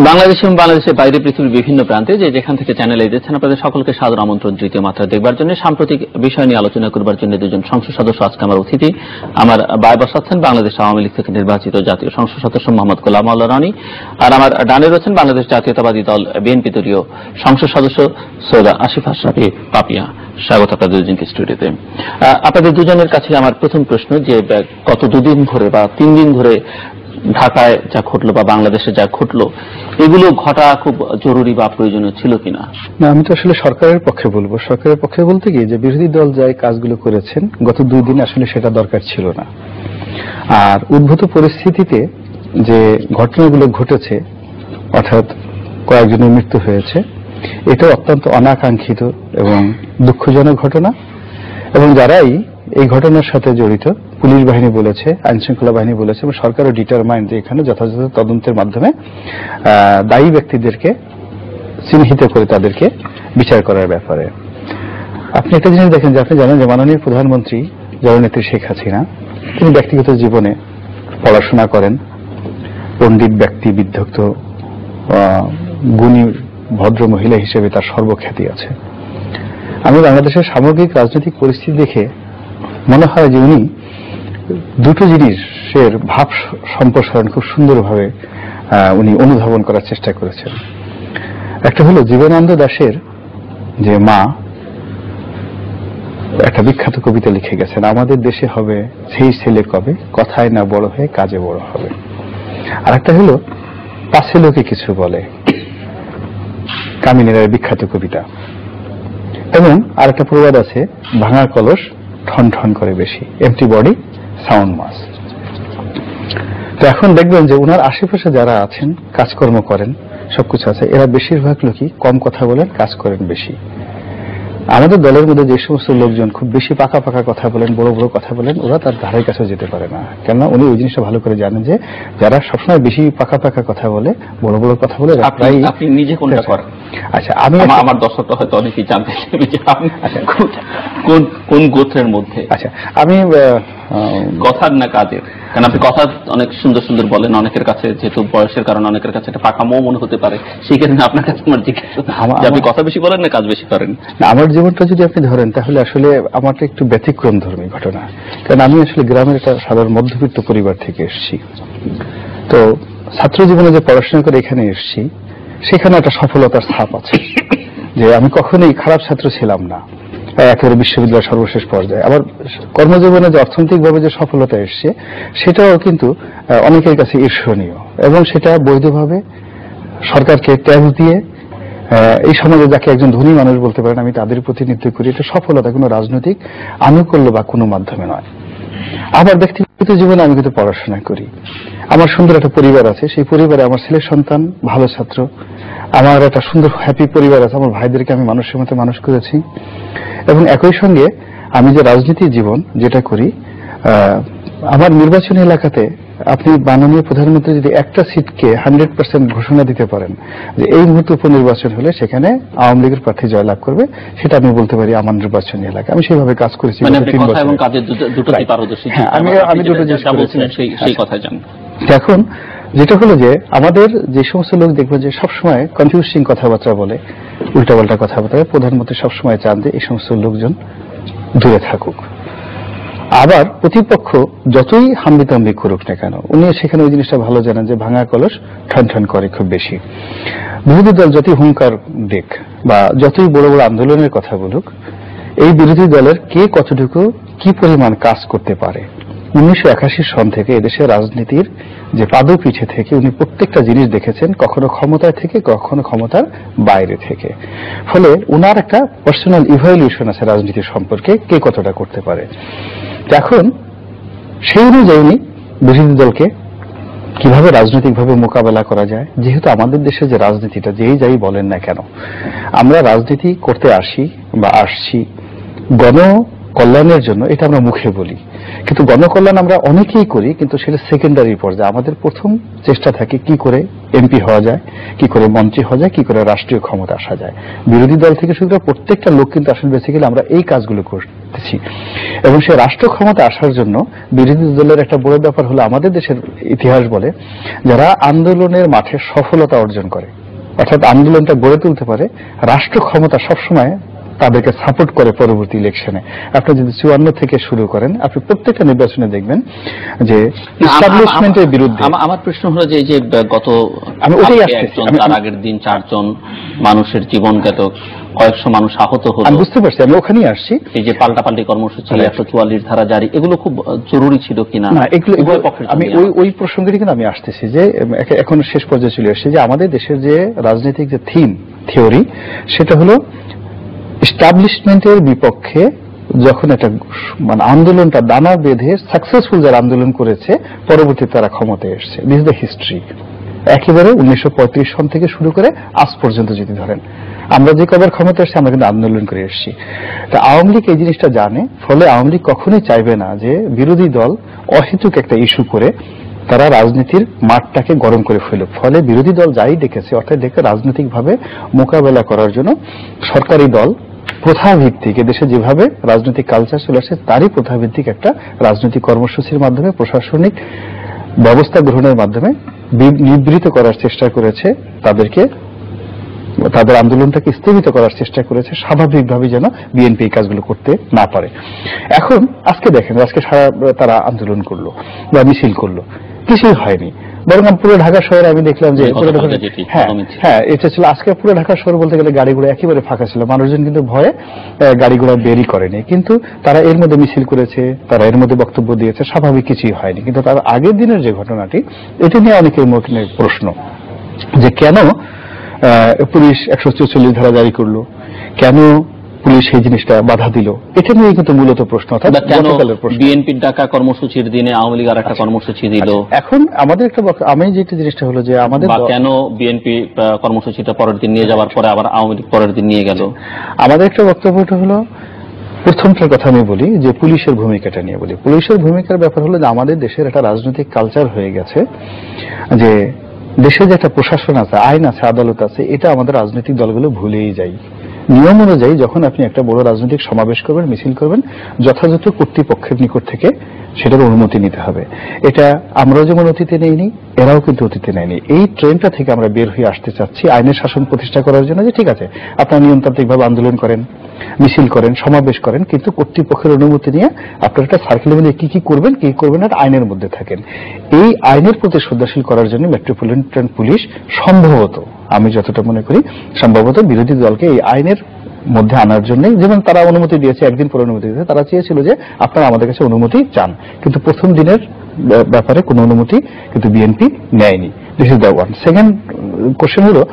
বাংলাদেশ এবং বাংলাদেশের বাইরে পৃথিবীর বিভিন্ন প্রান্তে যেখান থেকে চ্যানেলে দেখছেন আপনাদের সকলকে সাদর আমন্ত্রণ তৃতীয় মাত্রা দেখবার জন্য। সাম্প্রতিক বিষয় নিয়ে আলোচনা করবার জন্য দুজন সংসদ সদস্য আজকে আমার অতিথি। আমার বায় বসাচ্ছেন বাংলাদেশ আওয়ামী লীগ থেকে নির্বাচিত জাতীয় সংসদ সদস্য মোহাম্মদ গোলাম মাওলা রানী, আর আমার ডানে রয়েছেন বাংলাদেশ জাতীয়তাবাদী দল বিএনপি দলীয় সংসদ সদস্য সৈয়দা আসিফা সাবি পাপিয়া। স্বাগত আপনাদের দুজনকে স্টুডিওতে। আপনাদের দুজনের কাছে আমার প্রথম প্রশ্ন যে গত দুদিন ধরে বা 3 দিন ধরে ঢাকায় যা ঘটলো বা বাংলাদেশে যা ঘটলো, এগুলো ঘটা খুব জরুরি বা প্রয়োজনীয় ছিল কিনা? না, আমি তো আসলে সরকারের পক্ষে বলবো। সরকারের পক্ষে বলতে কি, যে বিরোধী দল যাই কাজগুলো করেছেন গত 2 দিন আসলে সেটা দরকার ছিল না। আর উদ্ভূত পরিস্থিতিতে যে ঘটনাগুলো ঘটেছে, অর্থাৎ কয়েকজনের মৃত্যু হয়েছে, এটা অত্যন্ত অনাকাঙ্ক্ষিত এবং দুঃখজনক ঘটনা। এবং যারাই এই ঘটনার সাথে জড়িত, পুলিশ বাহিনী বলেছে, আইন শৃঙ্খলা বাহিনী বলেছে, এবং সরকারও ডিটারমাইন্ড যে এখানে যথাযথ তদন্তের মাধ্যমে দায়ী ব্যক্তিদেরকে চিহ্নিত করে তাদেরকে বিচার করার ব্যাপারে। আপনি একটা জিনিস দেখেন যে আপনি জানেন যে মাননীয় প্রধানমন্ত্রী জননেত্রী শেখ হাসিনা, তিনি ব্যক্তিগত জীবনে পড়াশোনা করেন, পণ্ডিত ব্যক্তি, বিদ্ধক্ত গুণী ভদ্র মহিলা হিসেবে তার সর্বখ্যাতি আছে। আমি বাংলাদেশের সামগ্রিক রাজনৈতিক পরিস্থিতি দেখে মনে হয় যে উনি দুটো জিনিসের ভাব সম্প্রসারণ খুব সুন্দরভাবে উনি অনুধাবন করার চেষ্টা করেছেন। একটা হলো জীবনানন্দ দাশের যে মা একটা বিখ্যাত কবিতা লিখে গেছেন, আমাদের দেশে হবে সেই ছেলে কবে, কথায় না বড় হয়ে কাজে বড় হবে। আর একটা হলো পাশে লোকে কিছু বলে, কামিনীর বিখ্যাত কবিতা। এবং আরেকটা প্রবাদ আছে, ভাঙা কলস ঠন ঠন করে বেশি, এমটি বডি সাউন্ড মাস। তো এখন দেখবেন যে ওনার আশেপাশে যারা আছেন, কাজকর্ম করেন, সবকিছু আছে, এরা বেশিরভাগ লোকই কম কথা বলেন, কাজ করেন বেশি। আমাদের দলের মধ্যে যে সমস্ত লোকজন খুব বেশি পাকা পাকা কথা বলেন, বড় বড় কথা বলেন, ওরা তার ধারের কাছে যেতে পারে না। কেননা উনি ওই জিনিসটা ভালো করে জানেন যে যারা সবসময় বেশি পাকা পাকা কথা বলে, বড় বড় কথা বলে। আপনি নিজে কোনটা করেন? আচ্ছা, আমি আমার দর্শকরা হয়তো অনেকেই জানতে চাইবে যে আপনি কোন গোত্রের মধ্যে। আচ্ছা, আমি কথার না কাজের? কারণ আপনি কথা অনেক সুন্দর সুন্দর বলেন, অনেকের কাছে যেহেতু বয়সের কারণে অনেকের কাছে এটা পাকা মনে হতে পারে, সেই কারণে আপনার কাছে আমার জিজ্ঞাসা যে আপনি কথা বেশি বলেন না কাজ বেশি করেন? আমার জীবনটা যদি আপনি ধরেন তাহলে আসলে আমারটা একটু ব্যতিক্রম ধর্মী ঘটনা। কারণ আমি আসলে গ্রামের একটা সাধারণ মধ্যবিত্ত পরিবার থেকে এসেছি। তো ছাত্র জীবনে যে পড়াশোনা করে এখানে এসেছি, সেখানে একটা সফলতার ছাপ আছে যে আমি কখনোই খারাপ ছাত্র ছিলাম না, একেবারে বিশ্ববিদ্যালয়ের সর্বশেষ পর্যায়ে। আবার কর্মজীবনে যে অর্থনৈতিকভাবে যে সফলতা এসছে, সেটাও কিন্তু অনেকের কাছে ঈর্ষণীয়, এবং সেটা বৈধভাবে সরকারকে ট্যাক্স দিয়ে এই সমাজে যাকে একজন ধনী মানুষ বলতে পারেন, আমি তাদের প্রতিনিধিত্ব করি। এটা সফলতা কোনো রাজনৈতিক আনুকূল্য বা কোনো মাধ্যমে নয়। আবার ব্যক্তিগত জীবনে আমি কিন্তু পড়াশোনা করি, আমার সুন্দর একটা পরিবার আছে, সেই পরিবারে আমার ছেলে সন্তান ভালো ছাত্র, আমার একটা সুন্দর হ্যাপি পরিবার আছে, আমার ভাইদেরকে আমি মানুষের মতো মানুষ করেছি। এবং একই সঙ্গে আমি যে রাজনীতি জীবন যেটা করি, আমার নির্বাচনী এলাকাতে আপনি মাননীয় প্রধানমন্ত্রী যদি একটা সিটকে 100% ঘোষণা দিতে পারেন যে এই মুহূর্তে উপনির্বাচন হলে সেখানে আওয়ামী লীগের প্রার্থী জয়লাভ করবে, সেটা আমি বলতে পারি আমার নির্বাচনী এলাকা। আমি সেইভাবে কাজ করেছি। আমি দুটো জিনিস করেছি, সেই কথা জানি। এখন যেটা হলো যে আমাদের যে সমস্ত লোক দেখবেন যে সবসময় কনফিউজিং কথাবার্তা বলে, উল্টাপাল্টা কথাবার্তা, প্রধানমন্ত্রী সবসময় চান যে এই সমস্ত লোকজন দূরে থাকুক। আবার প্রতিপক্ষ যতই হাম্বিতম্বি করুক না কেন, উনি সেখানে ওই জিনিসটা ভালো জানেন যে ভাঙা কলস ঠন ঠন করে খুব বেশি। বিরোধী দল যতই হুঙ্কার দেখ বা যতই বড় বড় আন্দোলনের কথা বলুক, এই বিরোধী দলের কে কতটুকু কি পরিমাণ কাজ করতে পারে। 1981 সন থেকে এদেশের রাজনীতির যে পাদপিঠে থেকে উনি প্রত্যেকটা জিনিস দেখেছেন, কখনো ক্ষমতায় থেকে, কখনো ক্ষমতার বাইরে থেকে। ফলে উনার একটা পার্সোনাল ইভ্যালুয়েশন আছে রাজনীতি সম্পর্কে, কে কতটা করতে পারে। এখন সেই অনুযায়ী উনি বিরোধী দলকে কিভাবে রাজনৈতিকভাবে মোকাবেলা করা যায়। যেহেতু আমাদের দেশে যে রাজনীতিটা যেই যাই বলেন না কেন, আমরা রাজনীতি করতে আসি বা আসছি গণকল্যাণের জন্য, এটা আমরা মুখে বলি, কিন্তু গণকল্যাণ আমরা অনেকেই করি, কিন্তু সেটা সেকেন্ডারি পর্যায়ে। আমাদের প্রথম চেষ্টা থাকে কি করে এমপি হওয়া যায়, কি করে মন্ত্রী হওয়া যায়, কি করে রাষ্ট্রীয় ক্ষমতা আসা যায়। বিরোধী দল থেকে শুরু করে প্রত্যেকটা লোক কিন্তু আসলে বেসিক্যালি আমরা এই কাজগুলো করতেছি। এবং সেই রাষ্ট্র ক্ষমতা আসার জন্য বিরোধী দলের একটা বড় ব্যাপার হলো, আমাদের দেশের ইতিহাস বলে, যারা আন্দোলনের মাঠে সফলতা অর্জন করে, অর্থাৎ আন্দোলনটা গড়ে তুলতে পারে, রাষ্ট্র ক্ষমতা সবসময় তাদেরকে সাপোর্ট করে পরবর্তী ইলেকশনে। আপনি যদি 54 থেকে শুরু করেন, আপনি প্রত্যেকটা নির্বাচনে দেখবেন যে এস্টাবলিশমেন্টের বিরুদ্ধে। আমার প্রশ্ন হলো যে গত আমি ওটাই তার আগের দিন 4 জন মানুষের জীবন গেল, কয়েকশো মানুষ আহত হলো। আমি বুঝতে পারছি, আমি ওখানেই আসছি। এই যে পাল্টাপাল্টি কর্মসূচি, 144 ধারা জারি, এগুলো খুব জরুরি ছিল কিনা? না, এগুলো আমি ওই প্রসঙ্গেরই কিন্তু আমি আসতেছি, যে এখন শেষ পর্যায়ে চলে আসছে যে আমাদের দেশের যে রাজনৈতিক যে থিওরি, সেটা হলো এস্টাবলিশমেন্টের বিপক্ষে যখন একটা আন্দোলনটা দানা বেঁধে সাকসেসফুল যারা আন্দোলন করেছে, পরবর্তীতে তারা ক্ষমতায় এসছে। This is the history. একেবারে 1935 সন থেকে শুরু করে আজ পর্যন্ত যদি ধরেন, আমরা যে কবার ক্ষমতা এসছি, আমরা কিন্তু আন্দোলন করে এসছি। তা আওয়ামী লীগ এই জিনিসটা জানে, ফলে আওয়ামী লীগ কখনোই চাইবে না যে বিরোধী দল অহেতুক একটা ইস্যু করে তারা রাজনীতির মাঠটাকে গরম করে ফেলুক। ফলে বিরোধী দল যাই ডেকেছে, অর্থাৎ ডেকে রাজনৈতিকভাবে মোকাবেলা করার জন্য সরকারি দল প্রথাভিত্তিক, এদেশে যেভাবে রাজনৈতিক কালচার চলে আসছে তারই প্রথাভিত্তিক একটা রাজনৈতিক কর্মসূচির মাধ্যমে, প্রশাসনিক ব্যবস্থা গ্রহণের মাধ্যমে নিবৃত করার চেষ্টা করেছে, তাদের আন্দোলনটাকে স্থগিত করার চেষ্টা করেছে, স্বাভাবিকভাবে যেন বিএনপি এই কাজগুলো করতে না পারে। এখন আজকে দেখেন, আজকে তারা আন্দোলন করলো বা মিছিল করলো, কিছুই হয়নি। বরং পুরো ঢাকা শহরে আমি দেখলাম যে হ্যাঁ, এটা ছিল আজকে পুরো ঢাকা শহর বলতে গেলে গাড়িগুলো একেবারে ফাঁকা ছিল, মানুষজন কিন্তু ভয়ে গাড়িগুলো বেরই করেনি। কিন্তু তারা এর মধ্যে মিছিল করেছে, তারা এর মধ্যে বক্তব্য দিয়েছে, স্বাভাবিক কিছুই হয়নি। কিন্তু তার আগের দিনের যে ঘটনাটি, এটা নিয়ে অনেকের মনে প্রশ্ন যে কেন পুলিশ 144 ধারা জারি করলো, কেন পুলিশ এই জিনিসটা বাধা দিল, এটা নিয়ে কিন্তু মূলত প্রশ্ন। বিএনপির ডাকা কর্মসূচির দিনে আওয়ামী লীগ আর একটা কর্মসূচি দিল। এখন আমাদের একটা আমি যেটা জিনিসটা হলো যে আমাদের কেন বিএনপি কর্মসূচিটা পরের দিন নিয়ে যাওয়ার পরে আবার আওয়ামী লীগ পরের দিন নিয়ে গেল। আমাদের একটা বক্তব্যটা হলো, প্রথমটার কথা আমি বলি যে পুলিশের ভূমিকাটা নিয়ে বলি। পুলিশের ভূমিকার ব্যাপার হলো যে আমাদের দেশের একটা রাজনৈতিক কালচার হয়ে গেছে যে দেশে যে একটা প্রশাসন আছে, আইন আছে, আদালত আছে, এটা আমাদের রাজনৈতিক দলগুলো ভুলেই যায়। নিয়ম অনুযায়ী যখন আপনি একটা বড় রাজনৈতিক সমাবেশ করবেন, মিছিল করবেন, যথাযথ কর্তৃপক্ষের নিকট থেকে সেটার অনুমতি নিতে হবে। এটা আমরাও যেমন অতীতে নেইনি, এরাও কিন্তু অতীতে নেয়নি। এই ট্রেনটা থেকে আমরা বের হয়ে আসতে চাচ্ছি আইনের শাসন প্রতিষ্ঠা করার জন্য, যে ঠিক আছে আপনারা নিয়মতান্ত্রিকভাবে আন্দোলন করেন, মিছিল করেন, সমাবেশ করেন, কিন্তু কর্তৃপক্ষের অনুমতি নিয়ে আপনারা একটা সার্কেল মিলে কি কি করবেন, কি করবেন না আইনের মধ্যে থাকেন। এই আইনের প্রতি শ্রদ্ধাশীল করার জন্য মেট্রোপলিটন পুলিশ সম্ভবত, আমি যতটা মনে করি, সম্ভবত বিরোধী দলকে এই আইনের মধ্যে আনার জন্য, যেমন তারা অনুমতি দিয়েছে, একদিন পরে অনুমতি দিয়েছে, তারা চেয়েছিল যে আপনারা আমাদের কাছে অনুমতি চান, কিন্তু প্রথম দিনের ব্যাপারে কোনো অনুমতি কিন্তু বিএনপি নেয়নি। This is the one. Second question হলো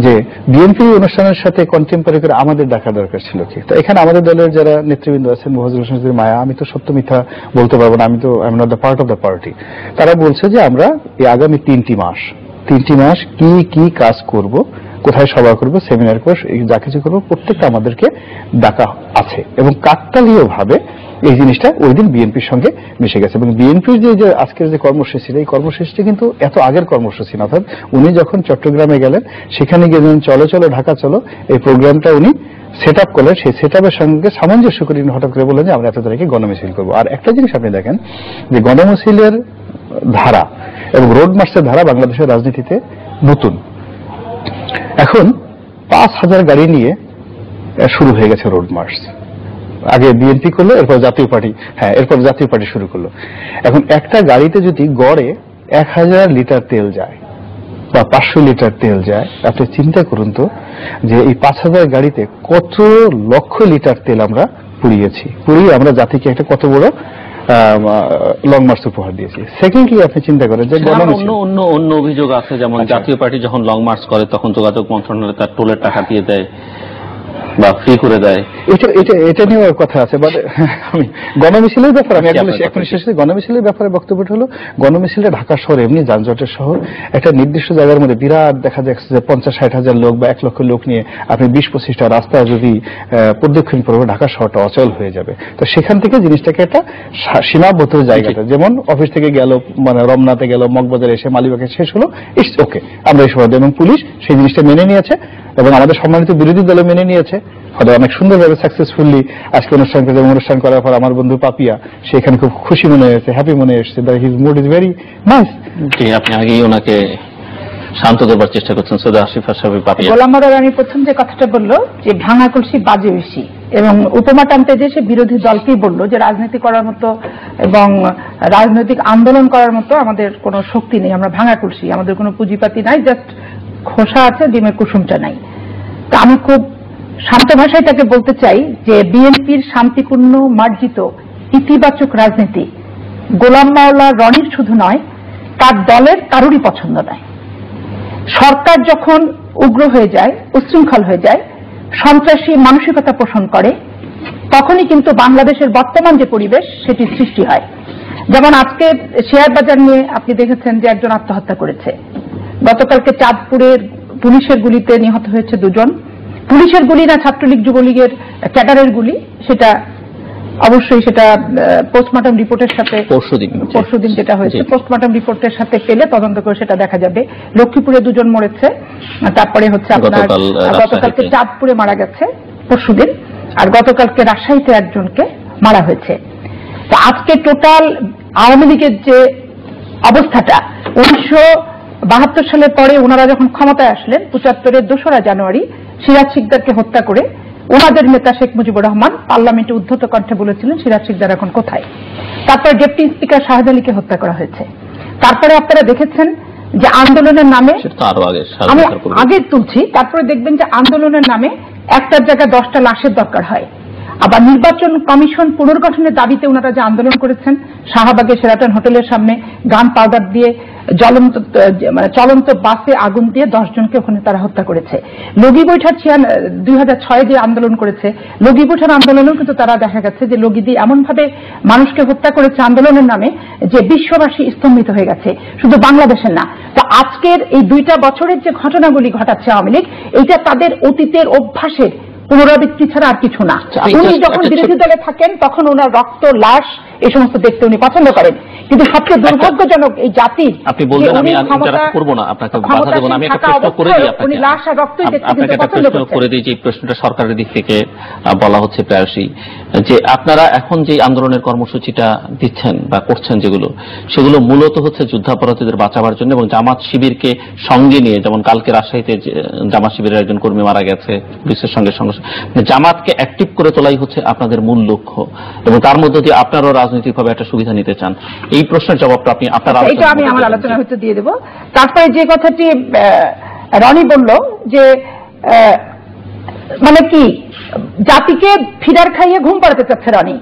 যে বিএনপি অনুষ্ঠানের সাথে কন্টেম্পোরারি করে আমাদের ডাকা দরকার ছিল কি? তো এখানে আমাদের দলের যারা নেতৃবৃন্দ আছেন, মুহাজির হোসেন মায়া, আমি তো সত্য মিথ্যা বলতে পারবো না, আমি তো I am not the part of the party. তারা বলছে যে আমরা এই আগামী 3টি মাস কি কি কাজ করব, কোথায় সভা করব, সেমিনার করব, যা কিছু করবো প্রত্যেকটা আমাদেরকে ডাকা আছে, এবং কাকতালীয় ভাবে এই জিনিসটা ওই দিন বিএনপির সঙ্গে মিশে গেছে। এবং বিএনপির যে আজকের যে কর্মসূচি, এই কর্মসূচিটা কিন্তু এত আগের কর্মসূচি না। অর্থাৎ উনি যখন চট্টগ্রামে গেলেন, সেখানে গিয়ে চলো চলো ঢাকা চলো, এই প্রোগ্রামটা উনি সেট আপ করলেন। সেই সেট আপের সঙ্গে সামঞ্জস্য করে হঠাৎ করে বললেন যে আমরা এত তারিখে গণমিছিল করবো। আর একটা জিনিস আপনি দেখেন যে গণমিছিলের ধারা এবং রোড মার্চের ধারা বাংলাদেশের রাজনীতিতে নতুন। এখন 5000 গাড়ি নিয়ে শুরু হয়ে গেছে রোড মার্চ। আগে বিএনপি করলো, এরপর জাতীয় পার্টি শুরু করলো। এখন একটা গাড়িতে যদি গড়ে 1000 লিটার তেল যায় বা 500 লিটার তেল যায়, আপনি চিন্তা করুন তো যে এই 5000 গাড়িতে কত লক্ষ লিটার তেল আমরা পুড়িয়ে আমরা জাতিকে একটা কত বড় লং মার্চ উপহার দিয়েছি। সেকেন্ডলি আপনি চিন্তা করেন যে অন্য অভিযোগ আছে, যেমন জাতীয় পার্টি যখন লং মার্চ করে তখন যোগাযোগ মন্ত্রণালয় তার টোলের টাকা দিয়ে দেয় বা ফ্রি করে দেয়। এটা নিয়ে কথা আছে। আমি গণমিছিলের ব্যাপারে এখন শেষে গণমিছিলের ব্যাপারে বক্তব্যটা হলো, গণমিছিলটা ঢাকা শহর এমনি যানজটের শহর, একটা নির্দিষ্ট জায়গার মধ্যে বিরাট দেখা যাচ্ছে যে 50-60 হাজার লোক বা 1 লক্ষ লোক নিয়ে আপনি 20-25টা রাস্তা যদি প্রদক্ষিণ করবে, ঢাকা শহরটা অচল হয়ে যাবে। তো সেখান থেকে জিনিসটাকে একটা সীমাবদ্ধ জায়গাটা, যেমন অফিস থেকে গেল, রমনাতে গেল, মগবাজারে এসে মালিবাগে শেষ হলো, ইটস ওকে, আমরা এই সময়, এবং পুলিশ সেই জিনিসটা মেনে নিয়েছে এবং আমাদের সম্মানিত বিরোধী দলও মেনে নিয়েছে। হয়তো অনেক সুন্দরভাবে সাকসেসফুলি আজকে অনুষ্ঠান করে, অনুষ্ঠান করার পর আমার বন্ধু পাপিয়া সেখানে খুব খুশি মনে হয়েছে, হ্যাপি মনে হয়েছে, his mood is very nice. জি, আপনি আগেই ওনাকে শান্ত করবার চেষ্টা করছেন। সৈয়দা আসিফা সাহেব, পাপিয়া। গোলাম মাওলা রানী প্রথম যে কথাটা বললো যে ভাঙা কলসি বাজে বেশি, এবং উপমা টানতে যে সে বিরোধী দলকেই বললো যে রাজনীতি করার মতো এবং রাজনৈতিক আন্দোলন করার মতো আমাদের কোনো শক্তি নেই, আমরা ভাঙা কলসি, আমাদের কোনো পুঁজিপাতি নাই, জাস্ট খোসা আছে, ডিমের কুসুমটা নাই। তা আমি খুব শান্ত ভাষায় তাকে বলতে চাই যে বিএনপির শান্তিপূর্ণ মার্জিত ইতিবাচক রাজনীতি গোলাম মাওলা রনির শুধু নয়, তার দলের কারোরই পছন্দ নয়। সরকার যখন উগ্র হয়ে যায়, উচ্ছৃঙ্খল হয়ে যায়, সন্ত্রাসী মানসিকতা পোষণ করে, তখনই কিন্তু বাংলাদেশের বর্তমান যে পরিবেশ সেটি সৃষ্টি হয়। যেমন আজকে শেয়ার বাজার নিয়ে আপনি দেখেছেন যে একজন আত্মহত্যা করেছে, গতকালকে চাঁদপুরের পুলিশের গুলিতে নিহত হয়েছে 2 জন। পুলিশের গুলি না ছাত্রলীগ যুবলীগের ক্যাডারের গুলি, সেটা অবশ্যই সেটা পোস্টমর্টম রিপোর্টের সাথে পরশুদিন যেটা হয়েছে পোস্টমর্টম রিপোর্টের সাথে পেলে তদন্ত করে সেটা দেখা যাবে। লক্ষ্মীপুরে 2 জন মরেছে, তারপরে হচ্ছে আপনার গতকালকে চাঁদপুরে মারা গেছে পরশুদিন, আর গতকালকে রাজশাহীতে একজনকে মারা হয়েছে। তো আজকে টোটাল আওয়ামী লীগের যে অবস্থাটা, 1972 সালের পরে ওনারা যখন ক্ষমতায় আসলেন 75-এর 2রা জানুয়ারি সিরাজ শিকদারকে হত্যা করে ওনাদের নেতা শেখ মুজিবুর রহমান পার্লামেন্টে উদ্ধত কণ্ঠে বলেছিলেন সিরাজ শিকদার এখন কোথায়। তারপরে ডেপুটি স্পিকার শাহেদ আলীকে হত্যা করা হয়েছে। তারপরে আপনারা দেখেছেন যে আন্দোলনের নামে, আমি আগে তুলছি, তারপরে দেখবেন যে আন্দোলনের নামে একটার জায়গায় 10টা লাশের দরকার হয়। আবার নির্বাচন কমিশন পুনর্গঠনের দাবিতে ওনারা যে আন্দোলন করেছেন, শাহবাগে শেরাটন হোটেলের সামনে গান পাউডার দিয়ে চলন্ত বাসে আগুন দিয়ে 10 জনকে ওখানে তারা হত্যা করেছে। লগি বৈঠার 2006 যে আন্দোলন করেছে, লগি বৈঠার আন্দোলনেও কিন্তু তারা দেখা গেছে যে লগি দিয়ে এমন ভাবে মানুষকে হত্যা করেছে আন্দোলনের নামে যে বিশ্ববাসী স্তম্ভিত হয়ে গেছে, শুধু বাংলাদেশের না। তো আজকের এই 2টা বছরের যে ঘটনাগুলি ঘটাচ্ছে আওয়ামী লীগ, এইটা তাদের অতীতের অভ্যাসের পুনরাবৃত্তি ছাড়া আর কিছু না। উনি যখন বিরোধী দলে থাকেন তখন ওনার রক্ত, লাশ এই সমস্ত দেখতে উনি পছন্দ করেন, কিন্তু সবচেয়ে দুর্ভাগ্যজনক এই জাতির, আপনি বলবেন আমি ইন্টারাপ্ট করব না, আপনাকে বাধা দেব না, আমি একটা প্রশ্ন করে দিই আপনাকে, উনি লাশ আর রক্তই দেখতে আপনাকে একটা প্রশ্ন করে দিই, যে প্রশ্নটা সরকারের দিক থেকে বলা হচ্ছে প্রায়শই, যে আপনারা এখন যে আন্দোলনের কর্মসূচিটা দিচ্ছেন বা করছেন যেগুলো, সেগুলো মূলত হচ্ছে যুদ্ধাপরাধীদের বাঁচাবার জন্য এবং জামাত শিবিরকে সঙ্গে নিয়ে, যেমন কালকে রাজশাহীতে জামাত শিবিরের একজন কর্মী মারা গেছে পুলিশের সঙ্গে জামাতকে অ্যাক্টিভ করে তোলাই হচ্ছে আপনাদের মূল লক্ষ্য, এবং তার মধ্যে দিয়ে আপনারাও রাজনৈতিকভাবে একটা সুবিধা নিতে চান। এই প্রশ্নের জবাবটা আপনি আপনার আমি আমার আলোচনা হয়তো দিয়ে দেব। তারপরে যে কথাটি রনি বলল যে মানে কি জাতিকে ফিডার খাইয়ে ঘুম পাড়াতে চাচ্ছে রনি,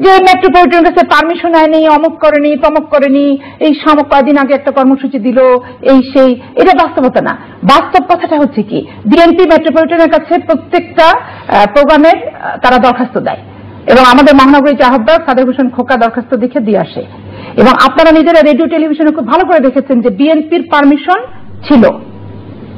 যে মেট্রোপলিটন কাছে পারমিশন নেয়নি, অমুক করেনি, তমক করেনি, এই কয়েকদিন আগে একটা কর্মসূচি দিল, এই সেই, এটা বাস্তবতা না। বাস্তব কথাটা হচ্ছে কি, বিএনপি মেট্রোপলিটনের কাছে প্রত্যেকটা প্রোগ্রামের তারা দরখাস্ত দেয়, এবং আমাদের মহানগরীর আহ্বায়ক সাদেক হোসেন খোকা দরখাস্ত দেখে দিয়ে আসে, এবং আপনারা নিজেরা রেডিও টেলিভিশনে খুব ভালো করে দেখেছেন যে বিএনপির পারমিশন ছিল।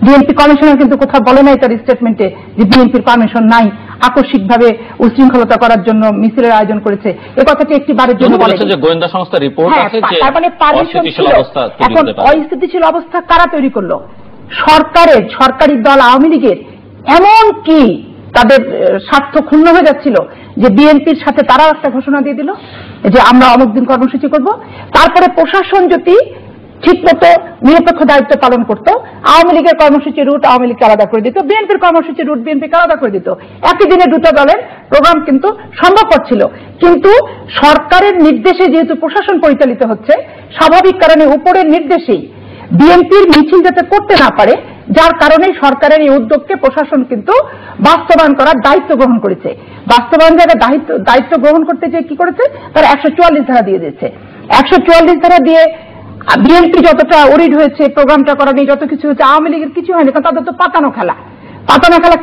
বিএনপি কমিশনার কিন্তু কোথাও বলে নাই তার স্টেটমেন্টে যে বিএনপির পারমিশন নাই, আকস্মিকভাবে উশৃঙ্খলতা করার জন্য মিছিলের আয়োজন করেছে, এ কথাটি একটিবারের জন্য বলেছে যে গোয়েন্দা সংস্থার রিপোর্ট আছে যে তার মানে পারমিশন ছিল। এখন অস্থিতিশীল অবস্থা কারা তৈরি করলো? সরকারি দল আওয়ামী লীগের। এমন কি তাদের স্বার্থ ক্ষুণ্ণ হয়ে যাচ্ছিল যে বিএনপির সাথে তারাও একটা ঘোষণা দিয়ে দিল যে আমরা অমুক দিন কর্মসূচি করব। তারপরে প্রশাসন যদি ঠিকমতো নিরপেক্ষ দায়িত্ব পালন করত, আওয়ামী লীগের কর্মসূচি রুট আওয়ামী লীগকে আলাদা করে দিত, বিএনপির কর্মসূচি রুট বিএনপিকে আলাদা করে দিত। একই দিনে 2টা দলের প্রোগ্রাম কিন্তু সম্ভবপর ছিল। কিন্তু সরকারের নির্দেশে যেহেতু প্রশাসন পরিচালিত হচ্ছে, স্বাভাবিক কারণে উপরের নির্দেশেই বিএনপির মিছিল যাতে করতে না পারে, যার কারণে সরকারের এই উদ্যোগকে প্রশাসন কিন্তু বাস্তবায়ন করার দায়িত্ব গ্রহণ করেছে। বাস্তবায়ন জায়গায় দায়িত্ব গ্রহণ করতে যে কি করেছে, তারা 144 ধারা দিয়ে দিয়েছে। 144 ধারা দিয়ে বিএনপি যতটা ওরিড হয়েছে, প্রোগ্রামটা করা নিয়ে যত কিছু হয়েছে, আওয়ামী লীগের কিছু হয়নি, কারণ তাদের তো পাতানো খেলা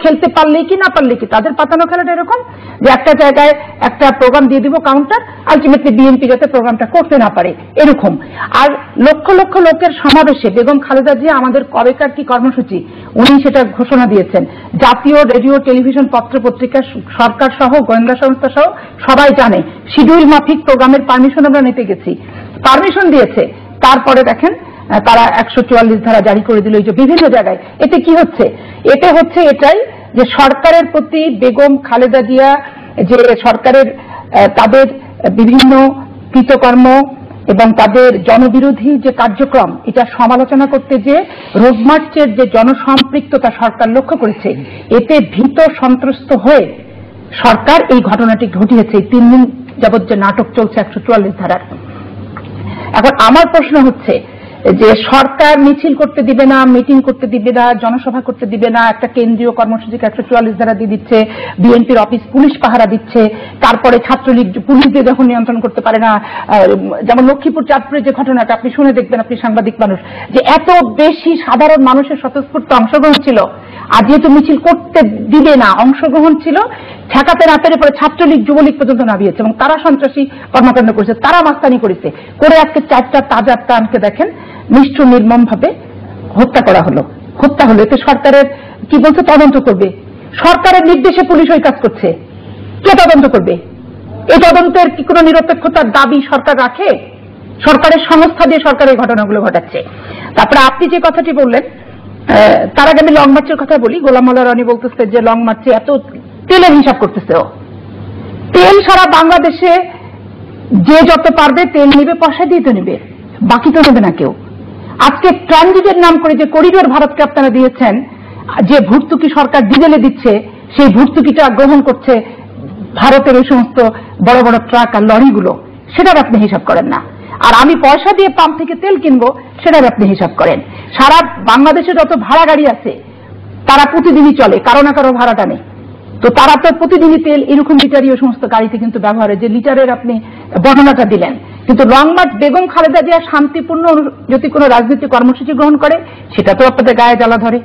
খেলতে পারলেই কি না পারলে কি। তাদের পাতানো খেলাটা এরকম যে একটা জায়গায় একটা প্রোগ্রাম দিয়ে দিব কাউন্টার, আলটিমেটলি বিএনপি যাতে প্রোগ্রামটা করতে না পারে এরকম। আর লক্ষ লক্ষ লোকের সমাবেশে বেগম খালেদা জিয়া আমাদের কবেকার কি কর্মসূচি উনি সেটা ঘোষণা দিয়েছেন। জাতীয় রেডিও টেলিভিশন পত্র পত্রিকা সরকার সহ গোয়েন্দা সংস্থা সহ সবাই জানে শিডিউল মাফিক প্রোগ্রামের পারমিশন আমরা নিতে গেছি, পারমিশন দিয়েছে। তারপরে দেখেন তারা 144 ধারা জারি করে দিল এই যে বিভিন্ন জায়গায়। এতে কি হচ্ছে? এতে হচ্ছে এটাই যে সরকারের প্রতি বেগম খালেদা জিয়া যে সরকারের তাদের বিভিন্ন কৃতকর্ম এবং তাদের জনবিরোধী যে কার্যক্রম এটা সমালোচনা করতে যে রোড মার্চের যে জনসম্পৃক্ততা সরকার লক্ষ্য করেছে, এতে ভীত সন্ত্রস্ত হয়ে সরকার এই ঘটনাটি ঘটিয়েছে। 3 দিন যাবৎ যে নাটক চলছে 144 ধারার। এখন আমার প্রশ্ন হচ্ছে যে সরকার মিছিল করতে দিবে না, মিটিং করতে দিবে না, জনসভা করতে দিবে না, একটা কেন্দ্রীয় কর্মসূচিকে 144 ধারা দিয়ে দিচ্ছে, বিএনপির অফিস পুলিশ পাহারা দিচ্ছে, তারপরে ছাত্রলীগ পুলিশ দিয়ে যখন নিয়ন্ত্রণ করতে পারে না, যেমন লক্ষ্মীপুর চাঁদপুরের যে ঘটনাটা আপনি শুনে দেখবেন, আপনি সাংবাদিক মানুষ, যে এত বেশি সাধারণ মানুষের স্বতঃস্ফূর্ত অংশগ্রহণ ছিল, আর যেহেতু মিছিল করতে দিবে না, অংশগ্রহণ ছিল, ঠেকাতে না পেরে পরে ছাত্রলীগ যুবলীগ পর্যন্ত নামিয়েছে এবং তারা সন্ত্রাসী কর্মকাণ্ড করেছে, তারা মাস্তানি করেছে, করে আজকে 4টা তাজা প্রাণকে দেখেন নিষ্ঠুর নির্মম ভাবে হত্যা করা হলো। এতে সরকারের কি বলছে, তদন্ত করবে। সরকারের নির্দেশে পুলিশ ওই কাজ করছে, কে তদন্ত করবে? এই তদন্তের কি কোনো নিরপেক্ষতার দাবি সরকার রাখে? সরকারের সংস্থা দিয়ে সরকার এই ঘটনাগুলো ঘটাচ্ছে। তারপরে আপনি যে কথাটি বললেন, তার আগে আমি লং মার্চের কথা বলি। গোলাম মোল্লা রনি বলতেছে যে লং মার্চে এত তেলের হিসাব করতেছে। ও তেল সারা বাংলাদেশে যে যত পারবে তেল নিবে, পয়সা দিয়ে তো নিবে, বাকি তো নেবে না কেউ। আজকে ট্রানজিটের নাম করে যে করিডোর ভারতকে আপনারা দিয়েছেন, যে ভর্তুকি সরকার ডিজেলে দিচ্ছে, সেই ভর্তুকিটা গ্রহণ করছে ভারতের ওই সমস্ত বড় বড় ট্রাক আর লরিগুলো, সেটার আপনি হিসাব করেন না। আর আমি পয়সা দিয়ে পাম্প থেকে তেল কিনবো, সেটার আপনি হিসাব করেন। সারা বাংলাদেশে যত ভাড়া গাড়ি আছে তারা প্রতিদিনই চলে, কারো না কারো ভাড়াটা নেই, তো তারা তো প্রতিদিনই তেল এরকম লিটারই ওই সমস্ত গাড়িতে কিন্তু ব্যবহার হয়, যে লিটারের আপনি বর্ণনাটা দিলেন। কিন্তু লং মার্চ বেগম খালেদা জিয়া শান্তিপূর্ণ যদি কোনো রাজনৈতিক কর্মসূচি গ্রহণ করে, সেটা তো আপনাদের গায়ে জ্বালা ধরে।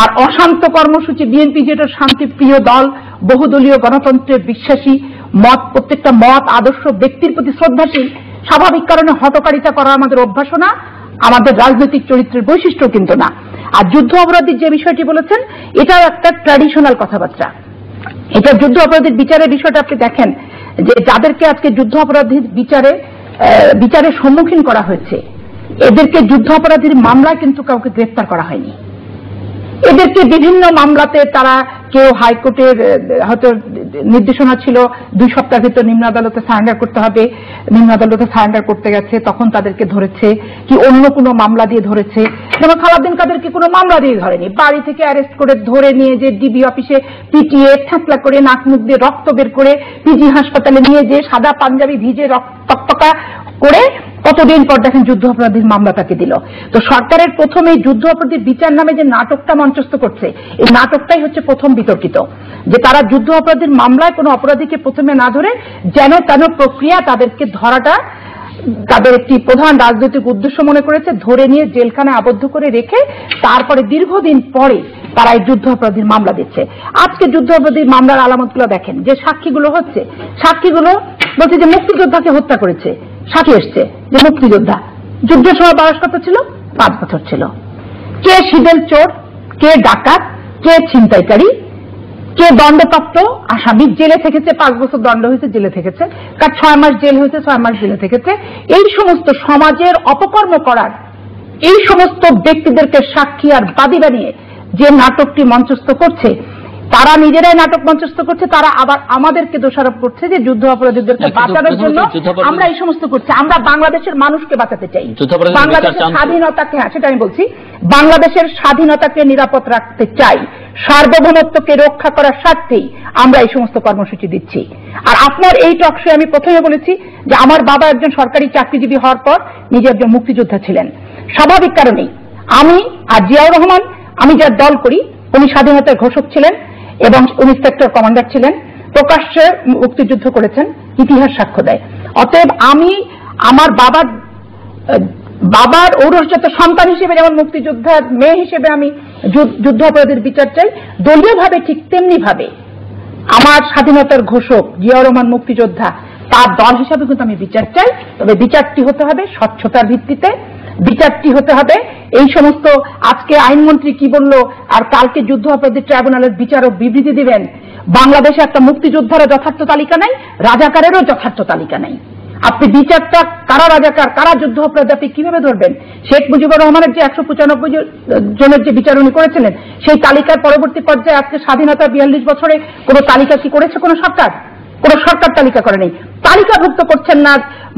আর অশান্ত কর্মসূচি, বিএনপি যেটা শান্তিপ্রিয় দল, বহুদলীয় গণতন্ত্রের বিশ্বাসী, প্রত্যেকটা মত আদর্শ ব্যক্তির প্রতি শ্রদ্ধাশীল, স্বাভাবিক কারণে হটকারিতা করা আমাদের অভ্যাসও না, আমাদের রাজনৈতিক চরিত্রের বৈশিষ্ট্য কিন্তু না। আর যুদ্ধ অপরাধীর যে বিষয়টি বলেছেন, এটাও একটা ট্র্যাডিশনাল কথাবার্তা। এটা যুদ্ধ অপরাধীর বিচারের বিষয়টা আপনি দেখেন, যে যাদেরকে আজকে যুদ্ধ অপরাধীর বিচারের সম্মুখীন করা হয়েছে, এদেরকে যুদ্ধ অপরাধীর মামলায় কিন্তু কাউকে গ্রেফতার করা হয়নি। এদেরকে বিভিন্ন মামলাতে তারা কেউ হাইকোর্টের হয়তো নির্দেশনা ছিল 2 সপ্তাহের ভিতর নিম্ন আদালতে সারেন্ডার করতে হবে, নিম্ন আদালতে সারেন্ডার করতে গেছে, তখন তাদেরকে ধরেছে, কি অন্য কোনো মামলা দিয়ে ধরেছে। যেমন সালাউদ্দিন কাদেরকে কোনো মামলা দিয়ে ধরেনি, বাড়ি থেকে অ্যারেস্ট করে ধরে নিয়ে যে ডিবি অফিসে পিটিয়ে ঠেঁচলা করে নাক মুখ দিয়ে রক্ত বের করে পিজি হাসপাতালে নিয়ে যে সাদা পাঞ্জাবি ভিজে টকটকা করে কতদিন পর দেখেন যুদ্ধ অপরাধীর মামলা তাকে দিল। তো সরকারের প্রথমে যুদ্ধ অপরাধীর বিচার নামে যে নাটকটা মঞ্চস্থ করছে, এই নাটকটাই হচ্ছে প্রথম বিতর্কিত, যে তারা যুদ্ধ অপরাধীর মামলায় কোনো অপরাধীকে প্রথমে না ধরে যেন তেন প্রক্রিয়া তাদেরকে ধরাটা তাদের একটি প্রধান রাজনৈতিক উদ্দেশ্য মনে করেছে, ধরে নিয়ে জেলখানায় আবদ্ধ করে রেখে তারপরে দীর্ঘদিন পরে তারা এই যুদ্ধ অপরাধীর মামলা দিচ্ছে। আজকে যুদ্ধ অপরাধীর মামলার আলামতগুলো দেখেন, যে সাক্ষীগুলো হচ্ছে, সাক্ষীগুলো বলছে যে মুক্তিযোদ্ধাকে হত্যা করেছে, সাক্ষী এসছে যে মুক্তিযোদ্ধা, যুদ্ধের সময় বয়স কত ছিল? 5 বছর ছিল। কে শিডেল চোর, কে ডাকাত, কে ছিনতাইকারী, কে দণ্ডপ্রাপ্ত আসামি, জেলে থেকেছে, 5 বছর দণ্ড হয়েছে, জেলে থেকেছে, কার 6 মাস জেল হয়েছে, 6 মাস জেলে থেকেছে। এই সমস্ত সমাজের অপকর্ম করার এই সমস্ত ব্যক্তিদেরকে সাক্ষী আর বাদী বানিয়ে যে নাটকটি মঞ্চস্থ করছে, তারা নিজেরাই নাটক মঞ্চস্থ করছে, তারা আবার আমাদেরকে দোষারোপ করছে যে যুদ্ধ অপরাধীদেরকে বাঁচানোর জন্য আমরা এই সমস্ত করছি। আমরা বাংলাদেশের মানুষকে বাঁচাতে চাই, বাংলাদেশের স্বাধীনতাকে, সেটা আমি বলছি, বাংলাদেশের স্বাধীনতাকে নিরাপদ রাখতে চাই, সার্বভৌমত্বকে রক্ষা করার স্বার্থেই আমরা এই সমস্ত কর্মসূচি দিচ্ছি। আর আপনার এই টকশো আমি প্রথমে বলেছি যে আমার বাবা একজন সরকারি চাকরিজীবী হওয়ার পর নিজে একজন মুক্তিযোদ্ধা ছিলেন। স্বাভাবিক কারণেই আমি আর জিয়াউর রহমান, আমি যার দল করি, উনি স্বাধীনতার ঘোষক ছিলেন এবং উনি সেক্টর কমান্ডার ছিলেন, প্রকাশ্যে মুক্তিযুদ্ধ করেছেন, ইতিহাস সাক্ষ্য দেয়। অতএব আমি আমার বাবার ঔরসজাত সন্তান হিসেবে যেমন মুক্তিযোদ্ধার মেয়ে হিসেবে আমি যুদ্ধ অপরাধীর বিচার চাই, দলীয়ভাবে ঠিক তেমনি ভাবে আমার স্বাধীনতার ঘোষক জিয়াউর রহমান মুক্তিযোদ্ধা, তার দল হিসাবে কিন্তু আমি বিচার চাই। তবে বিচারটি হতে হবে স্বচ্ছতার ভিত্তিতে, বিচারটি হতে হবে এই সমস্ত আজকে আইনমন্ত্রী কি বলল আর কালকে যুদ্ধ অপরাধী ট্রাইব্যুনালের বিচারক বিবৃতি দিবেন, বাংলাদেশে একটা মুক্তিযোদ্ধারও যথার্থ তালিকা নাই, রাজাকারেরও যথার্থ তালিকা নাই। আপনি বিচারটা কারা রাজাকার কারা যুদ্ধ অপরাধী আপনি কিভাবে ধরবেন? শেখ মুজিবুর রহমানের যে 195 জনের যে বিচার উনি করেছিলেন, সেই তালিকার পরবর্তী পর্যায়ে আজকে স্বাধীনতা 42 বছরে কোন তালিকা কি করেছে কোন সরকার? কোন সরকার তালিকা করে নেই। তালিকাভুক্ত করছেন না,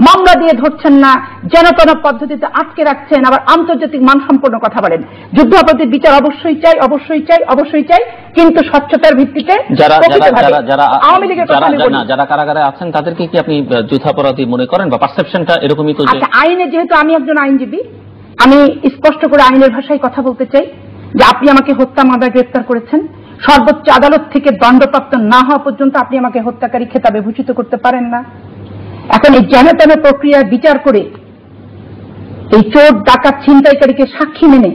মামলা দিয়ে ধরছেন না, যেন তেন পদ্ধতিতে আটকে রাখছেন, আবার আন্তর্জাতিক মানসম্পন্ন কথা বলেন। যুদ্ধ অপরাধীর বিচার অবশ্যই চাই, অবশ্যই চাই, অবশ্যই চাই, কিন্তু স্বচ্ছতার ভিত্তিতে। আওয়ামী লীগের যারা কারাগারে আছেন তাদেরকে কি আপনি যুদ্ধাপরাধী মনে করেন, বা পারসেপশনটা এরকমই তো? আচ্ছা, আইনে, যেহেতু আমি একজন আইনজীবী, আমি স্পষ্ট করে আইনের ভাষায় কথা বলতে চাই যে আপনি আমাকে হত্যা মামলায় গ্রেফতার করেছেন, সর্বোচ্চ আদালত থেকে দণ্ডপ্রাপ্ত না হওয়া পর্যন্ত আপনি আমাকে হত্যাকারী খেতাবে ভূষিত করতে পারেন না। এখন এই যেন তেন প্রক্রিয়ার বিচার করে এই চোর ডাকাত ছিনতাইকারীকে সাক্ষী মেনে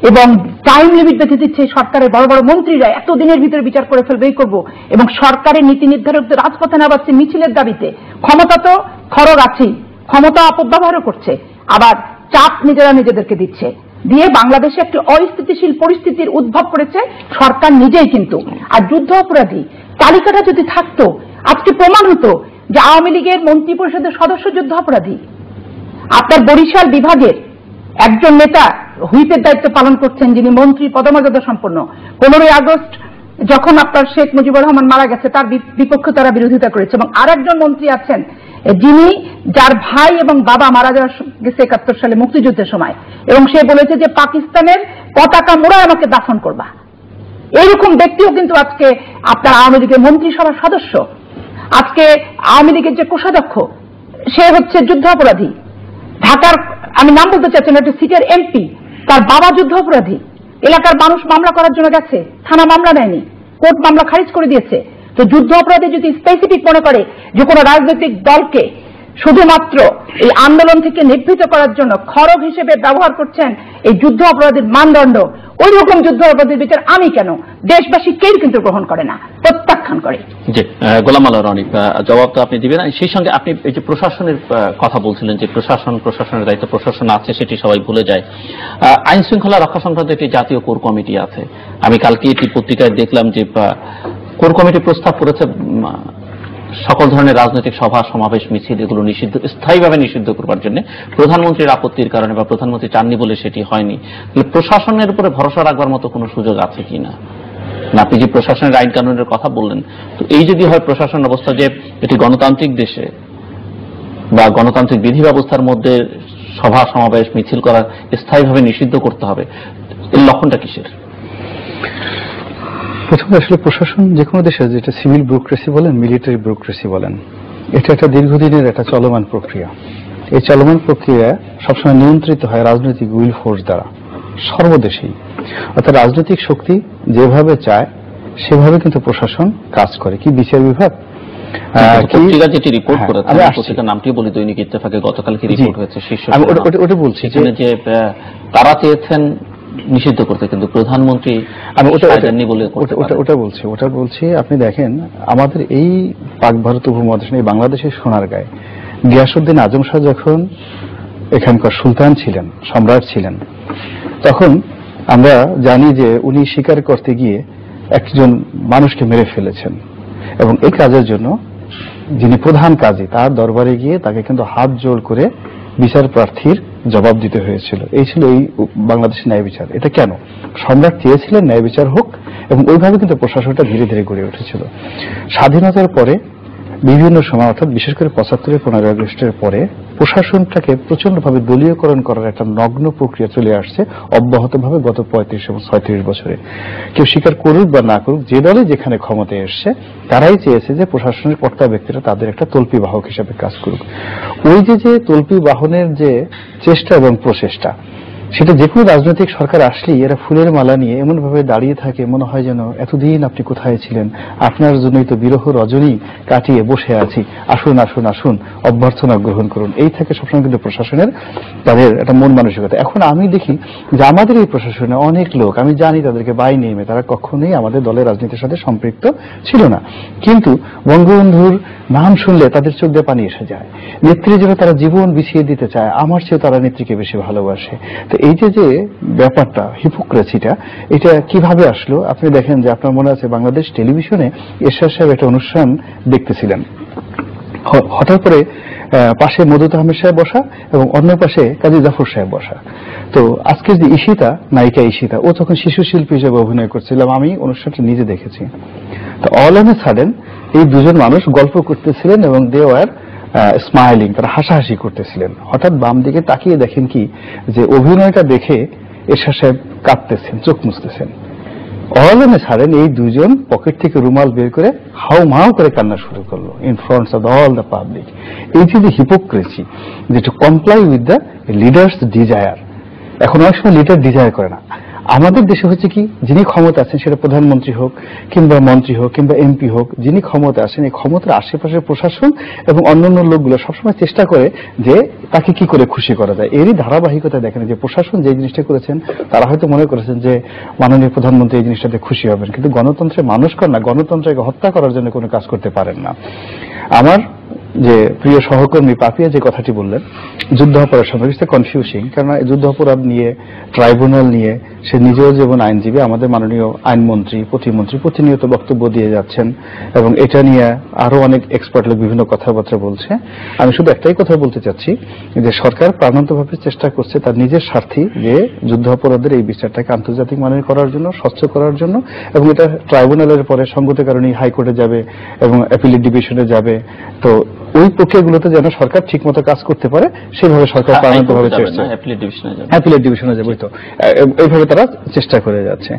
এবং টাইম লিমিট বেঁধে দিচ্ছে সরকারের বড় বড় মন্ত্রীরা, এতদিনের ভিতরে বিচার করে ফেলবেই করব, এবং সরকারের নীতি নির্ধারকদের রাজপথে নামাচ্ছে মিছিলের দাবিতে। ক্ষমতা তো খরগ আছেই, ক্ষমতা অপব্যবহারও করছে, আবার চাপ নিজেরা নিজেদেরকে দিচ্ছে, দিয়ে বাংলাদেশে একটি অস্থিতিশীল পরিস্থিতির উদ্ভব করেছে সরকার নিজেই। কিন্তু আর যুদ্ধ অপরাধী তালিকাটা যদি থাকতো, আজকে প্রমাণ হতো যে আওয়ামী লীগের মন্ত্রী পরিষদের সদস্য যুদ্ধ অপরাধী। আপনার বরিশাল বিভাগের একজন নেতা হুইপের দায়িত্ব পালন করছেন, যিনি মন্ত্রী পদমর্যাদা সম্পন্ন। 15ই আগস্ট যখন আপনার শেখ মুজিবুর রহমান মারা গেছে, তার বিপক্ষে তারা বিরোধিতা করেছে। এবং আরেকজন মন্ত্রী আছেন যিনি, যার ভাই এবং বাবা মারা যাওয়া গেছে 71 সালে মুক্তিযুদ্ধের সময়, এবং সে বলেছে যে পাকিস্তানের পতাকা মোড়ায় আমাকে দাফন করবা। এইরকম ব্যক্তিও কিন্তু আজকে আপনার আওয়ামী লীগের মন্ত্রিসভার সদস্য। আজকে আওয়ামী লীগের যে কোষাধ্যক্ষ, সে হচ্ছে যুদ্ধ অপরাধী। ঢাকার, আমি নাম বলতে চাচ্ছি না, একটা সিটের এমপি, তার বাবা যুদ্ধ অপরাধী। এলাকার মানুষ মামলা করার জন্য গেছে, থানা মামলা নেয়নি, কোর্ট মামলা খারিজ করে দিয়েছে। তো যুদ্ধ অপরাধী যদি স্পেসিফিক মনে করে যে কোনো রাজনৈতিক দলকে শুধুমাত্র এই আন্দোলন থেকে নিবৃত করার জন্য খড়গ হিসেবে ব্যবহার করছেন এই যুদ্ধ অপরাধীর মানদণ্ড, ওই রকম যুদ্ধ অপরাধীর বিচার আমি কেন, দেশবাসী কেউ কিন্তু গ্রহণ করে না, প্রত্যাখ্যান করে। জি, গোলাম আল্লাহ রনি, জবাব তো আপনি দিবেন। সেই সঙ্গে আপনি এই যে প্রশাসনের কথা বলছিলেন, যে প্রশাসনের দায়িত্ব প্রশাসন আছে, সেটি সবাই ভুলে যায়। আইন শৃঙ্খলা রক্ষা সংক্রান্ত একটি জাতীয় কোর কমিটি আছে। আমি কালকে একটি পত্রিকায় দেখলাম যে কোর কমিটি প্রস্তাব করেছে সকল ধরনের রাজনৈতিক সভা সমাবেশ মিছিল এগুলো নিষিদ্ধ, স্থায়ীভাবে নিষিদ্ধ করবার জন্য। প্রধানমন্ত্রীর আপত্তির কারণে বা প্রধানমন্ত্রী চাননি বলে সেটি হয়নি। প্রশাসনের উপরে ভরসা রাখবার মতো কোনো সুযোগ আছে কিনা? আপনি যে প্রশাসনের আইন কানুনের কথা বললেন, তো এই যদি হয় প্রশাসন অবস্থা, যে এটি গণতান্ত্রিক দেশে বা গণতান্ত্রিক বিধি ব্যবস্থার মধ্যে সভা সমাবেশ মিছিল করা স্থায়ীভাবে নিষিদ্ধ করতে হবে, এর লক্ষণটা কিসের? প্রথমে আসলে প্রশাসন যে কোনো দেশে, যেটা সিভিল ব্যুরোক্রেসি বলেন, মিলিটারি ব্যুরোক্রেসি বলেন, এটা একটা দীর্ঘদিনের একটা চলমান প্রক্রিয়া। এই চলমান প্রক্রিয়া সবসময় নিয়ন্ত্রিত হয় রাজনৈতিক উইল ফোর্স দ্বারা সর্বদেশেই। অর্থাৎ রাজনৈতিক শক্তি যেভাবে চায় সেভাবে কিন্তু প্রশাসন কাজ করে। কি বিচার বিভাগ পত্রিকা যেটি রিপোর্ট করেছে, পত্রিকার নামটি বলি, দৈনিক ইত্তেফাকে গতকাল কি রিপোর্ট হয়েছে, ওটা বলছি যে তারা চেয়েছেন নিষিদ্ধ করতে, কিন্তু প্রধানমন্ত্রী ওটা বলছি। আপনি দেখেন, আমাদের এই পাক ভারত উপমহাদেশে, এই বাংলাদেশের সোনারগাঁয়ে গিয়াসউদ্দিন আজম শাহ যখন এখানকার সুলতান ছিলেন, সম্রাট ছিলেন, তখন আমরা জানি যে উনি স্বীকার করতে গিয়ে একজন মানুষকে মেরে ফেলেছেন, এবং এই কাজের জন্য যিনি প্রধান কাজী, তার দরবারে গিয়ে তাকে কিন্তু হাত জোড় করে বিচার প্রার্থীর জবাব দিতে হয়েছিল। এই ছিল এই বাংলাদেশের ন্যায় বিচার। এটা কেন? সম্রাট চেয়েছিলেন ন্যায় বিচার হোক, এবং ওইভাবে কিন্তু প্রশাসনটা ধীরে ধীরে গড়ে উঠেছিল। স্বাধীনতার পরে বিভিন্ন সময়, অর্থাৎ বিশেষ করে 75 15 আগস্টের পরে প্রশাসনটাকে প্রচন্ডভাবে দলীয়করণ করার একটা নগ্ন প্রক্রিয়া চলে আসছে অব্যাহতভাবে গত 35 এবং 36 বছরে। কেউ স্বীকার করুক বা না করুক, যে দলে যেখানে ক্ষমতায় এসছে তারাই চেয়েছে যে প্রশাসনের কর্তা ব্যক্তিরা তাদের একটা তল্পি বাহক হিসেবে কাজ করুক। ওই যে তল্পি বাহনের যে চেষ্টা এবং প্রচেষ্টা, সেটা যে কোনো রাজনৈতিক সরকার আসলেই এরা ফুলের মালা নিয়ে এমন ভাবে দাঁড়িয়ে থাকে, মনে হয় যেন এতদিন আপনি কোথায় ছিলেন, আপনার জন্যই তো বিরহ রজনী কাটিয়ে বসে আছি, আসুন আসুন আসুন, অভ্যর্থনা গ্রহণ করুন। এই থাকে সবসময় কিন্তু প্রশাসনের তাদের একটা মন মানসিকতা। এখন আমি দেখি যে আমাদের এই প্রশাসনে অনেক লোক, আমি জানি তাদেরকে বাই নেমে, তারা কখনোই আমাদের দলের রাজনীতির সাথে সম্পৃক্ত ছিল না, কিন্তু বঙ্গবন্ধুর নাম শুনলে তাদের চোখ দিয়ে পানি এসে যায়। নেত্রীর জন্য তারা জীবন বিছিয়ে দিতে চায়, আমার চেয়েও তারা নেত্রীকে বেশি ভালোবাসে। তো এই যে ব্যাপারটা, হিপোক্রেসিটা, এটা কিভাবে আসলো? আপনি দেখেন যে আপনার মনে আছে বাংলাদেশ টেলিভিশনে এরশাদ সাহেব একটা অনুষ্ঠান দেখতেছিলেন, হঠাৎ করে পাশে মধুত আহমেদ সাহেব বসা এবং অন্য পাশে কাজী জাফর সাহেব বসা। তো আজকের যে ঈশিতা, নায়িকা ঈশিতা, ও তখন শিশু শিল্পী হিসেবে অভিনয় করছিলাম, আমি অনুষ্ঠানটি নিজে দেখেছি। তো অল অন এ সাডেন এই দুজন মানুষ গল্প করতেছিলেন এবং দে ওয়ার স্মাইলিং, তারা হাসাহাসি করতেছিলেন। হঠাৎ বাম দিকে তাকিয়ে দেখেন কি যে অভিনয়টা দেখে এরশাদ সাহেব কাঁদতেছেন, চোখ মুছতেছেন। অল অন এ সাডেন এই দুজন পকেট থেকে রুমাল বের করে হাউ মাউ করে কান্না শুরু করলো in front of all the public. এই যে হিপোক্রেসি, যে to comply with the leaders desire. এখন অনেক সময় লিডার ডিজায়ার করে না। আমাদের দেশে হচ্ছে কি, যিনি ক্ষমতা আছেন, সেটা প্রধানমন্ত্রী হোক কিংবা মন্ত্রী হোক কিংবা এমপি হোক, যিনি ক্ষমতা আছেন, এই ক্ষমতার আশেপাশের প্রশাসন এবং অন্যান্য লোকগুলো সবসময় চেষ্টা করে যে তাকে কি করে খুশি করা যায়। এরই ধারাবাহিকতা দেখেন যে প্রশাসন যে জিনিসটা করেছেন, তারা হয়তো মনে করেছেন যে মাননীয় প্রধানমন্ত্রী এই জিনিসটাতে খুশি হবেন, কিন্তু গণতন্ত্রের মানুষ কর না, গণতন্ত্রকে হত্যা করার জন্য কোনো কাজ করতে পারেন না। আমার যে প্রিয় সহকর্মী পাপিয়া যে কথাটি বললেন যুদ্ধাপরাধ সম্পর্কে, কনফিউজিং, কারণ যুদ্ধাপরাধ নিয়ে, ট্রাইব্যুনাল নিয়ে সে নিজেও যেমন আইনজীবী, আমাদের মাননীয় আইনমন্ত্রী, প্রতিমন্ত্রী প্রতিনিয়ত বক্তব্য দিয়ে যাচ্ছেন এবং এটা নিয়ে আরো অনেক এক্সপার্ট লোক বিভিন্ন কথাবার্তা বলছে। আমি শুধু একটাই কথা বলতে চাচ্ছি যে সরকার প্রাণান্তভাবে চেষ্টা করছে তার নিজের স্বার্থে যে যুদ্ধাপরাধের এই বিচারটাকে আন্তর্জাতিক মানের করার জন্য, স্বচ্ছ করার জন্য, এবং এটা ট্রাইব্যুনালের পরে সঙ্গতের কারণে হাইকোর্টে যাবে এবং অ্যাপিলেট ডিভিশনে যাবে। তো ওই প্রক্রিয়াগুলোতে যেন সরকার ঠিকমতো কাজ করতে পারে সেভাবে সরকার প্রাণান্তভাবে চেষ্টা, অ্যাপিলেট ডিভিশনে যাবে, তো এইভাবে তারা চেষ্টা করে যাচ্ছে।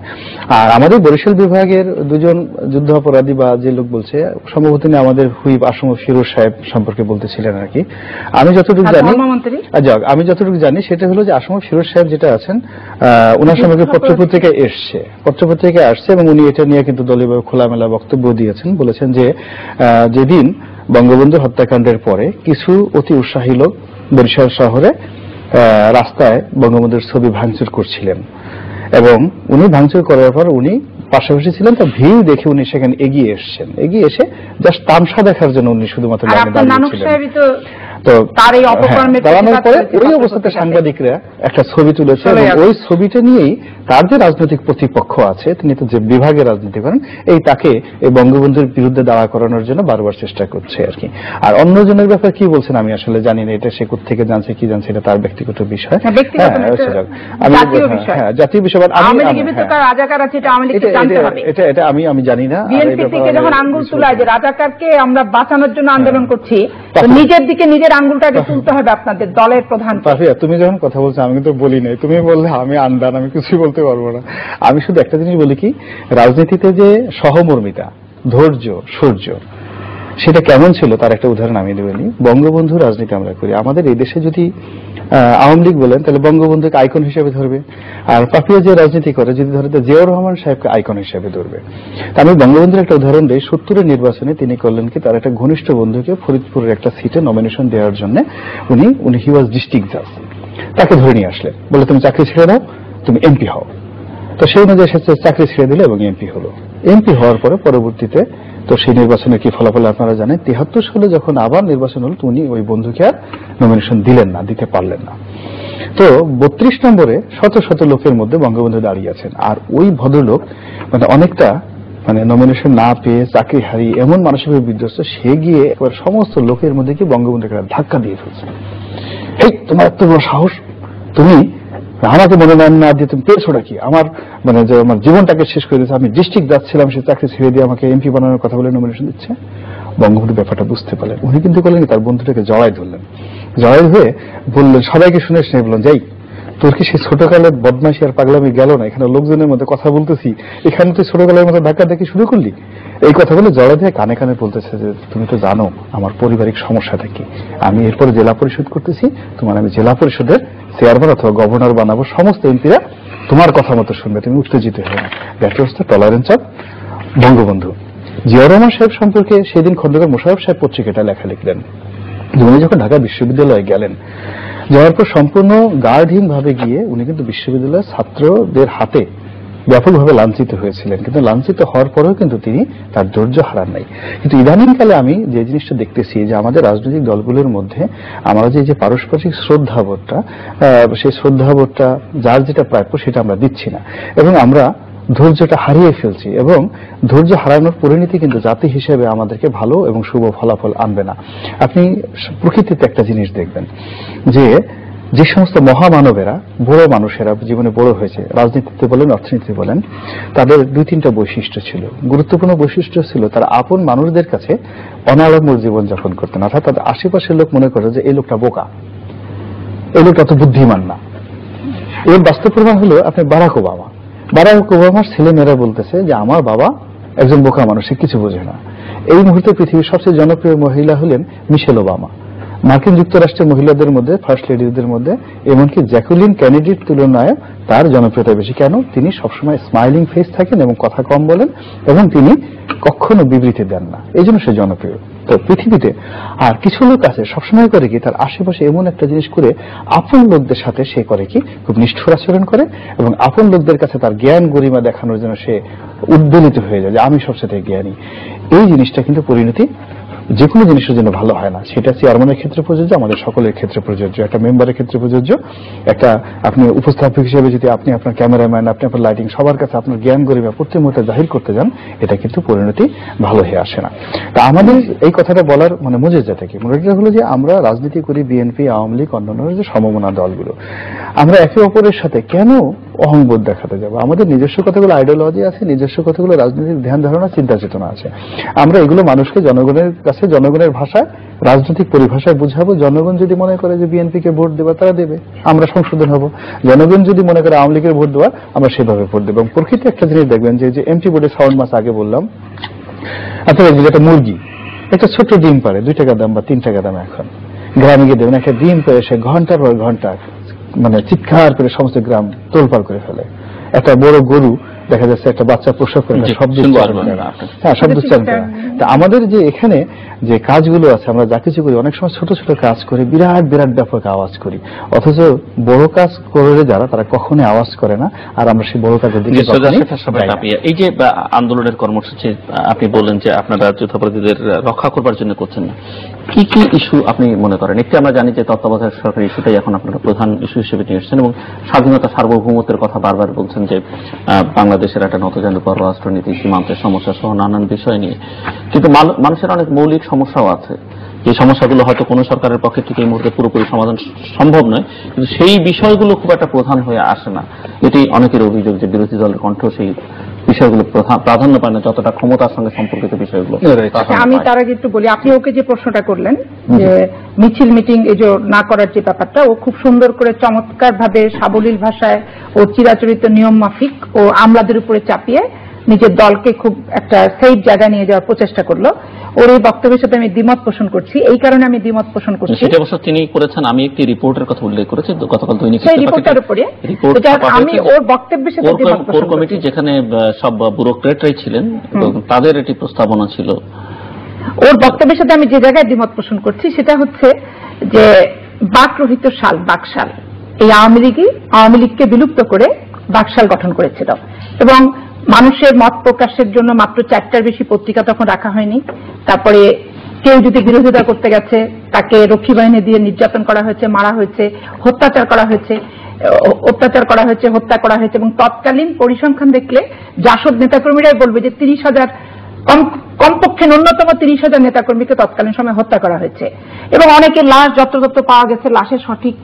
আর আমাদের বরিশাল বিভাগের দুজন যুদ্ধাপরাধী বা যে লোক বলছে, সম্ভবত তিনি আমাদের হুইপ আসম ফিরোজ সাহেব সম্পর্কে বলতেছিলেন আর কি। আমি যতটুকু জানি সেটা হলো যে আসম ফিরোজ সাহেব যেটা আছেন, ওনার সম্পর্কে পত্রপত্রিকায় আসছে এবং উনি এটা নিয়ে কিন্তু দলীয়ভাবে খোলামেলা বক্তব্য দিয়েছেন। বলেছেন যে যেদিন বঙ্গবন্ধু হত্যাকাণ্ডের পরে কিছু অতি উৎসাহী লোক বরিশাল শহরে রাস্তায় বঙ্গবন্ধুর ছবি ভাঙচুর করছিলেন এবং উনি ভাঙচুর করার পর উনি পাশাপাশি ছিলেন, তার ভিড় দেখে উনি সেখানে এগিয়ে এসে জাস্ট তামসা দেখার জন্য উনি শুধুমাত্র তো দাঁড়ানোর পরে ওই অবস্থাতে সাংবাদিকরা একটা ছবি তুলেছে এবং ওই ছবিটা নিয়েই তার যে রাজনৈতিক প্রতিপক্ষ আছে, তিনি তো যে বিভাগে রাজনীতি করেন, এই তাকে এই বঙ্গবন্ধুর বিরুদ্ধে দাঁড়া করানোর জন্য বারবার চেষ্টা করছে আর কি। আর অন্যজনের ব্যাপারে কি বলছেন আমি আসলে জানি না, এটা সে কোত্থেকে জানছে কি জানছে এটা তার ব্যক্তিগত বিষয়, জাতীয় বিষয়। এটা আমি জানি না। যখন আঙ্গুল তোলায় যে রাজাকারকে আমরা বাঁচানোর জন্য আন্দোলন করছি, নিজের দিকে নিজের আঙ্গুলটাকে তুলতে হবে আপনাদের দলের প্রধান। তুমি যখন কথা বলছো আমি কিন্তু বলি নাই, তুমি বললে আমি আন্দান, আমি কিছুই বলতে পারবো না। আমি শুধু একটা জিনিস বলি কি, রাজনীতিতে যে সহমর্মিতা, ধৈর্য, সূর্য, সেটা কেমন ছিল তার একটা উদাহরণ আমি দেবনি। বঙ্গবন্ধু রাজনীতি আমরা করি, আমাদের এই দেশে যদি আওয়ামী লীগ বলেন তাহলে বঙ্গবন্ধুকে আইকন হিসেবে ধরবে, আর পাপিয়া যে রাজনীতি করে যদি ধরে জিয়াউর রহমান সাহেবকে আইকন হিসেবে ধরবে। আমি বঙ্গবন্ধুর একটা উদাহরণ দিই। 70-এর নির্বাচনে তিনি করলেন কি, তার একটা ঘনিষ্ঠ বন্ধুকে ফরিদপুরের একটা সিটে নমিনেশন দেওয়ার জন্য উনি হি ওয়াজ ডিস্ট্রিক্ট জাজ, তাকে ধরে নিয়ে আসলেন, বলে তুমি চাকরি ছেড়ে দাও, তুমি এমপি হও। তো সেই অনুযায়ী সে চাকরি ছেড়ে দিল এবং এমপি হলো। এমপি হওয়ার পরে পরবর্তীতে তো সেই নির্বাচনের কি ফলাফল আপনারা জানেন। 73 সালে যখন আবার নির্বাচন হল, উনি ওই বন্ধুকে আর নমিনেশন দিতে পারলেন না। তো 32 নম্বরে শত শত লোকের মধ্যে বঙ্গবন্ধু দাঁড়িয়ে আছেন, আর ওই ভদ্রলোক অনেকটা নমিনেশন না পেয়ে চাকরি হারিয়ে এমন মানসিকভাবে বিধ্বস্ত, সে গিয়ে সমস্ত লোকের মধ্যে কি বঙ্গবন্ধুকে ধাক্কা দিয়ে ফেলছে। এই তোমার এত বড় সাহস, তুমি আমাকে মনোনয়ন না দিয়ে তুমি পেয়েছোটা কি? আমার আমার জীবনটাকে শেষ করে দিচ্ছে, আমি ডিস্ট্রিক্ট যাচ্ছিলাম, সে চাকরি ছেড়ে দিয়ে আমাকে এমপি বানানোর কথা বলে নমিনেশন দিচ্ছে। বঙ্গবন্ধু ব্যাপারটা বুঝতে পারলেন, উনি কিন্তু করলেন তার বন্ধুটাকে জড়াই ধরলেন, জড়াই হয়ে বললেন, সবাইকে শুনে বললেন, যাই তোর কি সেই ছোটকালের বদমাইশি আর পাগলামি গেল না? এখানে লোকজনের মধ্যে কথা বলতেছি, এখানে তুই ছোটকালের মধ্যে ধাক্কা দেখি শুরু করলি। এই কথা বলে জড়া দিয়ে কানে কানে বলতেছে যে তুমি তো জানো আমার পারিবারিক সমস্যাটা কি, আমি এরপরে জেলা পরিষদ করতেছি, তোমার আমি জেলা পরিষদের চেয়ারম্যান অথবা গভর্নর বানাবো, সমস্ত এমপিরা তোমার কথা মতো শুনবে, তুমি উত্তেজিত হবে না। That was the tolerance of Bangabandhu. Ziaur Rahman সাহেব সম্পর্কে সেদিন খন্দকার মোশাররফ সাহেব পত্রিকাটা লেখা লিখলেন, উনি যখন ঢাকা বিশ্ববিদ্যালয়ে গেলেন, যাওয়ার পর সম্পূর্ণ গার্ডহীন ভাবে গিয়ে উনি কিন্তু বিশ্ববিদ্যালয়ের ছাত্রদের হাতে ব্যাপকভাবে লাঞ্ছিত হয়েছিলেন, কিন্তু লাঞ্ছিত হওয়ার পরেও কিন্তু তিনি তার ধৈর্য হারান নাই। কিন্তু ইদানিংকালে আমি যে জিনিসটা দেখতেছি যে আমাদের রাজনৈতিক দলগুলোর মধ্যে আমরা যে পারস্পরিক শ্রদ্ধাবোধটা, সেই শ্রদ্ধাবোধটা যার যেটা প্রাপ্য সেটা আমরা দিচ্ছি না, এবং আমরা ধৈর্যটা হারিয়ে ফেলছি, এবং ধৈর্য হারানোর পরিণতি কিন্তু জাতি হিসেবে আমাদেরকে ভালো এবং শুভ ফলাফল আনবে না। আপনি প্রকৃতিতে একটা জিনিস দেখবেন যে সমস্ত মহামানবেরা, বড় মানুষেরা জীবনে বড় হয়েছে, রাজনীতিতে বলেন অর্থনীতিতে বলেন, তাদের 2-3টা বৈশিষ্ট্য ছিল, গুরুত্বপূর্ণ বৈশিষ্ট্য ছিল। তারা আপন মানুষদের কাছে অনাড়ম্বর জীবনযাপন করতেন, অর্থাৎ তাদের আশেপাশের লোক মনে করে যে এই লোকটা বোকা, এই লোকটা তো বুদ্ধিমান না। এর বাস্তব প্রমাণ হলো আপনি বারাক ওবামার ছেলেমেয়েরা বলতেছে যে আমার বাবা একজন বোকা মানুষ, সে কিছু বোঝে না। এই মুহূর্তে পৃথিবীর সবচেয়ে জনপ্রিয় মহিলা হলেন মিশেল ওবামা। মার্কিন যুক্তরাষ্ট্রের মহিলাদের মধ্যে, ফার্স্ট লেডিদের মধ্যে, এমনকি জ্যাকুলিন কেনেডির তুলনায় তার জনপ্রিয়তা বেশি। কেন? তিনি সবসময় স্মাইলিং ফেস থাকেন এবং কথা কম বলেন, এবং তিনি কখনো বিবৃতি দেন না, এই জন্য সে জনপ্রিয়। তো পৃথিবীতে আর কিছু লোক আছে সবসময় করে কি তার আশেপাশে এমন একটা জিনিস করে আপন লোকদের সাথে সে করে কি খুব নিষ্ঠুর আচরণ করে, এবং আপন লোকদের কাছে তার জ্ঞান গরিমা দেখানোর জন্য সে উদ্বেলিত হয়ে যায় যে আমি সবচেয়ে জ্ঞানী। এই জিনিসটা কিন্তু পরিণতি যে কোনো জিনিসের জন্য ভালো হয় না। সেটা চেয়ারম্যানের ক্ষেত্রে প্রযোজ্য, আমাদের সকলের ক্ষেত্রে প্রযোজ্য, একটা মেম্বারের ক্ষেত্রে প্রযোজ্য। একটা আপনি উপস্থাপক হিসেবে যদি আপনি আপনার ক্যামেরাম্যান, আপনি আপনার লাইটিং, সবার কাছে আপনার জ্ঞান গরিমা প্রতি মুহূর্তে জাহির করতে যান, এটা কিন্তু পরিণতি ভালো হয়ে আসে না। তা আমাদের এই কথাটা বলার মজেজা কি? মজেজা হলো যে আমরা রাজনীতি করি, বিএনপি, আওয়ামী লীগ, অন্যান্য যে সমমনা দলগুলো, আমরা একে অপরের সাথে কেন অহংবোধ দেখাতে যাবো? আমাদের নিজস্ব কতগুলো আইডিওলজি আছে, নিজস্ব কতগুলো রাজনৈতিক ধ্যান ধারণা, চিন্তা চেতনা আছে। আমরা এগুলো মানুষকে জনগণের কাছে জনগণের ভাষায়, রাজনৈতিক পরিভাষায় বুঝাবো। জনগণ যদি মনে করে যে বিএনপিকে ভোট দেবে, তারা দেবে, আমরা সংশোধন হব। জনগণ যদি মনে করে আওয়ামী লীগের ভোট দেওয়া, আমরা সেভাবে ভোট দেবো। এবং প্রকৃতি একটা জিনিস দেখবেন যে এমটি বোর্ডে সাউন্ড মাছ আগে বললাম, আপনার একটা মুরগি একটা ছোট্ট ডিম পারে 2 টাকা দাম বা 3 টাকা দাম। এখন গ্রামে গিয়ে দেবেন একটা ডিম পেয়ে সে ঘন্টার পর ঘন্টা চিৎকার করে সমস্ত গ্রাম তোলপাড় করে ফেলে। একটা বড় গরু দেখা যাচ্ছে একটা বাচ্চা প্রসব করে শব্দ উচ্চারণ করে। তা আমাদের যে এখানে যে কাজগুলো আছে, আমরা যা কিছু করি অনেক সময় ছোট ছোট কাজ করি, বিরাট বিরাট ব্যাপক আওয়াজ করি, অথচ বড় কাজ করে যারা তারা কখনোই আওয়াজ করে না, আর আমরা সেই বড় কাজের দিকে। এই যে আন্দোলনের কর্মসূচি আপনি বললেন যে আপনারা যুদ্ধাপরাধীদের রক্ষা করবার জন্য করছেন না, কি কি ইস্যু আপনি মনে করেন? একটি আমরা জানি যে তত্ত্বাবধায়ক সরকার ইস্যুটাই এখন আপনারা প্রধান ইস্যু হিসেবে নিয়ে এসেছেন, এবং স্বাধীনতা সার্বভৌমত্বের কথা বারবার বলছেন যে বাংলাদেশের একটা নতজানু পররাষ্ট্রনীতি, সীমান্তের সমস্যা সহ নানান বিষয় নিয়ে। কিন্তু মানুষের অনেক মৌলিক সমস্যাও আছে, যে সমস্যাগুলো হয়তো কোনো সরকারের পক্ষে থেকে এই মুহূর্তে পুরোপুরি সমাধান সম্ভব নয়, কিন্তু সেই বিষয়গুলো খুব একটা প্রধান হয়ে আসে না। এটি অনেকের অভিযোগ যে বিরোধী দলের কণ্ঠ সেই বিষয়গুলো প্রাধান্য পায় না, যতটা ক্ষমতার সঙ্গে সম্পর্কিত বিষয়গুলো। আমি তার আগে একটু বলি, আপনি ওকে যে প্রশ্নটা করলেন যে মিছিল মিটিং এই যে না করার যে ব্যাপারটা, ও খুব সুন্দর করে চমৎকার ভাবে সাবলীল ভাষায় ও চিরাচরিত নিয়ম মাফিক ও আমলাদের উপরে চাপিয়ে নিজের দলকে খুব একটা সেফ জায়গায় নিয়ে যাওয়ার প্রচেষ্টা করলো। ওর এই বক্তব্যের সাথে আমি দ্বিমত পোষণ করছি। এই কারণে আমি দ্বিমত পোষণ করছি, সেটা অবশ্য তিনি করেছেন। আমি একটি রিপোর্টের কথা উল্লেখ করেছি গতকাল দৈনিক সেই রিপোর্টের উপরে, আমি ওর বক্তব্যের সাথে দ্বিমত পোষণ করছি। কমিটি যেখানে সব ব্যুরোক্রেটরাই ছিলেন এবং তাদের একটি প্রস্তাবনা ছিল, ওর বক্তব্যের সাথে আমি যে জায়গায় দ্বিমত পোষণ করছি সেটা হচ্ছে যে বাকরহিত সাল, বাকশাল, এই আওয়ামী লীগকে বিলুপ্ত করে বাকশাল গঠন করেছিল, এবং মানুষের মত প্রকাশের জন্য মাত্র 4টার বেশি পত্রিকা তখন রাখা হয়নি। তারপরে কেউ যদি বিরোধিতা করতে গেছে তাকে রক্ষী বাহিনী দিয়ে নির্যাতন করা হয়েছে, মারা হয়েছে, অত্যাচার করা হয়েছে, হত্যা করা হয়েছে। এবং তৎকালীন পরিসংখ্যান দেখলে জাসদ নেতাকর্মীরাই বলবে যে 30,000, কমপক্ষে ন্যূনতম 30,000 নেতাকর্মীকে তৎকালীন সময় হত্যা করা হয়েছে, এবং অনেকের লাশ যত্রতত্র পাওয়া গেছে, লাশের সঠিক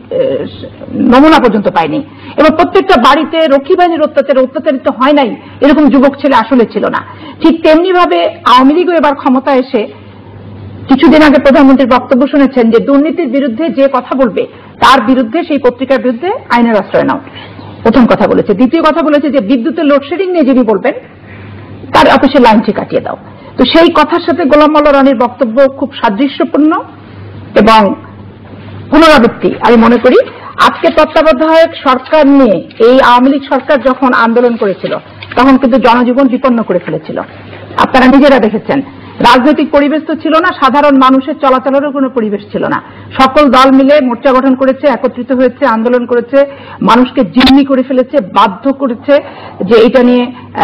নমুনা পর্যন্ত পায়নি, এবং প্রত্যেকটা বাড়িতে রক্ষী বাহিনীর অত্যাচারিত হয় নাই এরকম যুবক ছেলে আসলে ছিল না। ঠিক তেমনি ভাবে আওয়ামী লীগও এবার ক্ষমতা এসে কিছুদিন আগে প্রধানমন্ত্রীর বক্তব্য শুনেছেন যে দুর্নীতির বিরুদ্ধে যে কথা বলবে তার বিরুদ্ধে, সেই পত্রিকার বিরুদ্ধে আইনের আশ্রয় নাও, প্রথম কথা বলেছে। দ্বিতীয় কথা বলেছে যে বিদ্যুতের লোডশেডিং নিয়ে যিনি বলবেন তার অফিসের লাইনটি কাটিয়ে দাও। তো সেই কথার সাথে গোলাম মোল্লা রনির বক্তব্য খুব সাদৃশ্যপূর্ণ এবং পুনরাবৃত্তি। আমি মনে করি আজকে তত্ত্বাবধায়ক সরকার নিয়ে এই আওয়ামী লীগ সরকার যখন আন্দোলন করেছিল তখন কিন্তু জনজীবন বিপন্ন করে ফেলেছিল। আপনারা নিজেরা দেখেছেন, রাজনৈতিক পরিবেশ তো ছিল না, সাধারণ মানুষের চলাচলেরও কোনো পরিবেশ ছিল না। সকল দল মিলে মোর্চা গঠন করেছে, একত্রিত হয়েছে, আন্দোলন করেছে, মানুষকে জিম্মি করে ফেলেছে, বাধ্য করেছে যে এটা নিয়ে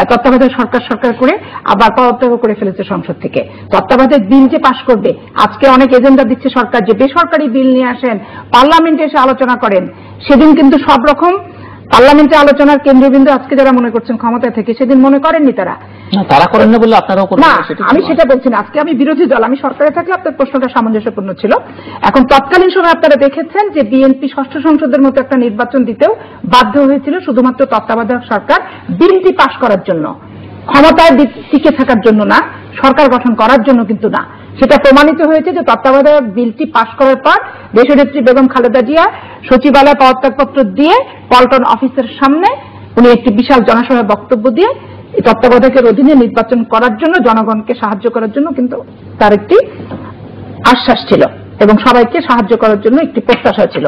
তত্ত্বাবধায়ক সরকার করে আবার পদত্যাগ করে ফেলেছে সংসদ থেকে। তত্ত্বাবধায়ক বিল যে পাশ করবে, আজকে অনেক এজেন্ডা দিচ্ছে সরকার যে বেসরকারি বিল নিয়ে আসেন, পার্লামেন্টে এসে আলোচনা করেন, সেদিন কিন্তু সব রকম পার্লামেন্টে আলোচনার কেন্দ্রবিন্দু আজকে যারা মনে করছেন ক্ষমতায় থেকে, সেদিন মনে করেননি তারা। তারা করেন না বলে আপনারাও করেন না, না? আমি সেটা বলছি না। আজকে আমি বিরোধী দল, আমি সরকারে থাকলে আপনার প্রশ্নটা সামঞ্জস্যপূর্ণ ছিল। এখন তৎকালীন সময় আপনারা দেখেছেন যে বিএনপি ষষ্ঠ সংসদের মতো একটা নির্বাচন দিতেও বাধ্য হয়েছিল শুধুমাত্র তত্ত্বাবধায়ক সরকার বিলটি পাশ করার জন্য, ক্ষমতায় টিকে থাকার জন্য না, সরকার গঠন করার জন্য কিন্তু না। সেটা প্রমাণিত হয়েছে যে তত্ত্বাবধায়ক বিলটি পাশ করার পর দেশনেত্রী বেগম খালেদা জিয়া সচিবালয়ে পদত্যাগপত্র দিয়ে পল্টন অফিসের সামনে উনি একটি বিশাল জনসভায় বক্তব্য দিয়ে এই তত্ত্বাবধায়কের অধীনে নির্বাচন করার জন্য, জনগণকে সাহায্য করার জন্য কিন্তু তার একটি আশ্বাস ছিল এবং সবাইকে সাহায্য করার জন্য একটি প্রত্যাশা ছিল।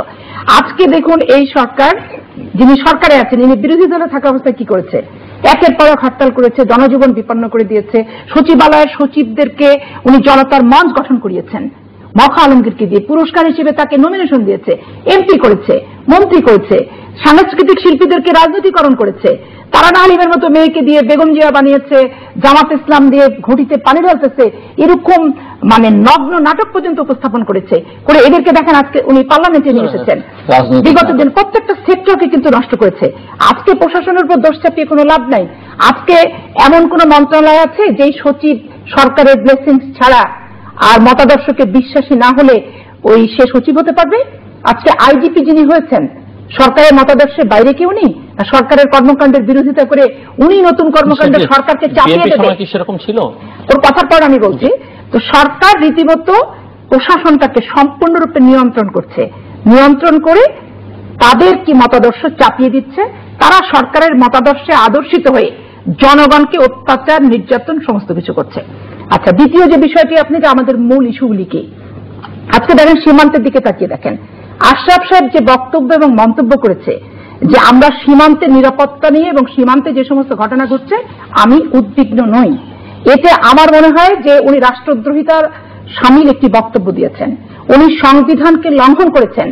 আজকে দেখুন এই সরকার, যিনি সরকারে আছেন, ইনি বিরোধী দলে থাকা অবস্থায় কি করেছে? একের পর এক হরতাল করেছে, জনজীবন বিপন্ন করে দিয়েছে। সচিবালয়ের সচিবদেরকে উনি জনতার মঞ্চ গঠন করিয়েছেন মখা আলমগীরকে দিয়ে, পুরস্কার হিসেবে তাকে নমিনেশন দিয়েছে, এমপি করেছে, মন্ত্রী করেছে, সাংস্কৃতিক শিল্পীদেরকে রাজনীতিকরণ করেছে, তারানা হালিমের মতো মেয়েকে দিয়ে বেগম জিয়া বানিয়েছে, জামাত ইসলাম দিয়ে ঘটিতে পানি ঢালতেছে, এরকম মানে নগ্ন নাটক পর্যন্ত উপস্থাপন করেছে। করে এদেরকে দেখেন আজকে উনি পার্লামেন্টে নিয়ে এসেছেন। বিগত দিন প্রত্যেকটা সেক্টরকে কিন্তু নষ্ট করেছে। আজকে প্রশাসনের উপর দোষ চাপিয়ে কোনো লাভ নাই। আজকে এমন কোন মন্ত্রণালয় আছে যেই সচিব সরকারের ব্লেসিংস ছাড়া আর মতাদর্শকে বিশ্বাসী না হলে ওই সে সচিব হতে পারবে? আজকে আইজিপি যিনি হয়েছেন, সরকারের মতাদর্শের বাইরে কি উনি? সরকারের কর্মকাণ্ডের বিরোধিতা করে উনি নতুন কর্মকাণ্ড সরকারকে চাপিয়ে দেবে? সেরকম ছিল ওর কথার পর আমি বলছি। তো সরকার রীতিমতো প্রশাসনটাকে সম্পূর্ণরূপে নিয়ন্ত্রণ করছে, নিয়ন্ত্রণ করে তাদের কি মতাদর্শ চাপিয়ে দিচ্ছে। তারা সরকারের মতাদর্শে আদর্শিত হয়ে জনগণকে অত্যাচার, নির্যাতন সমস্ত কিছু করছে। আচ্ছা, দ্বিতীয় যে বিষয়টি, আপনি যে আমাদের মূল ইস্যুগুলি কি, আজকে দেখেন সীমান্তের দিকে তাকিয়ে দেখেন। আশরাফ সাহেব যে বক্তব্য এবং মন্তব্য করেছে যে আমরা সীমান্তের নিরাপত্তা নিয়ে এবং সীমান্তে যে সমস্ত ঘটনা ঘটছে আমি উদ্বিগ্ন নই, এতে আমার মনে হয় যে উনি রাষ্ট্রদ্রোহিতার সামিল একটি বক্তব্য দিয়েছেন। উনি সংবিধানকে লঙ্ঘন করেছেন।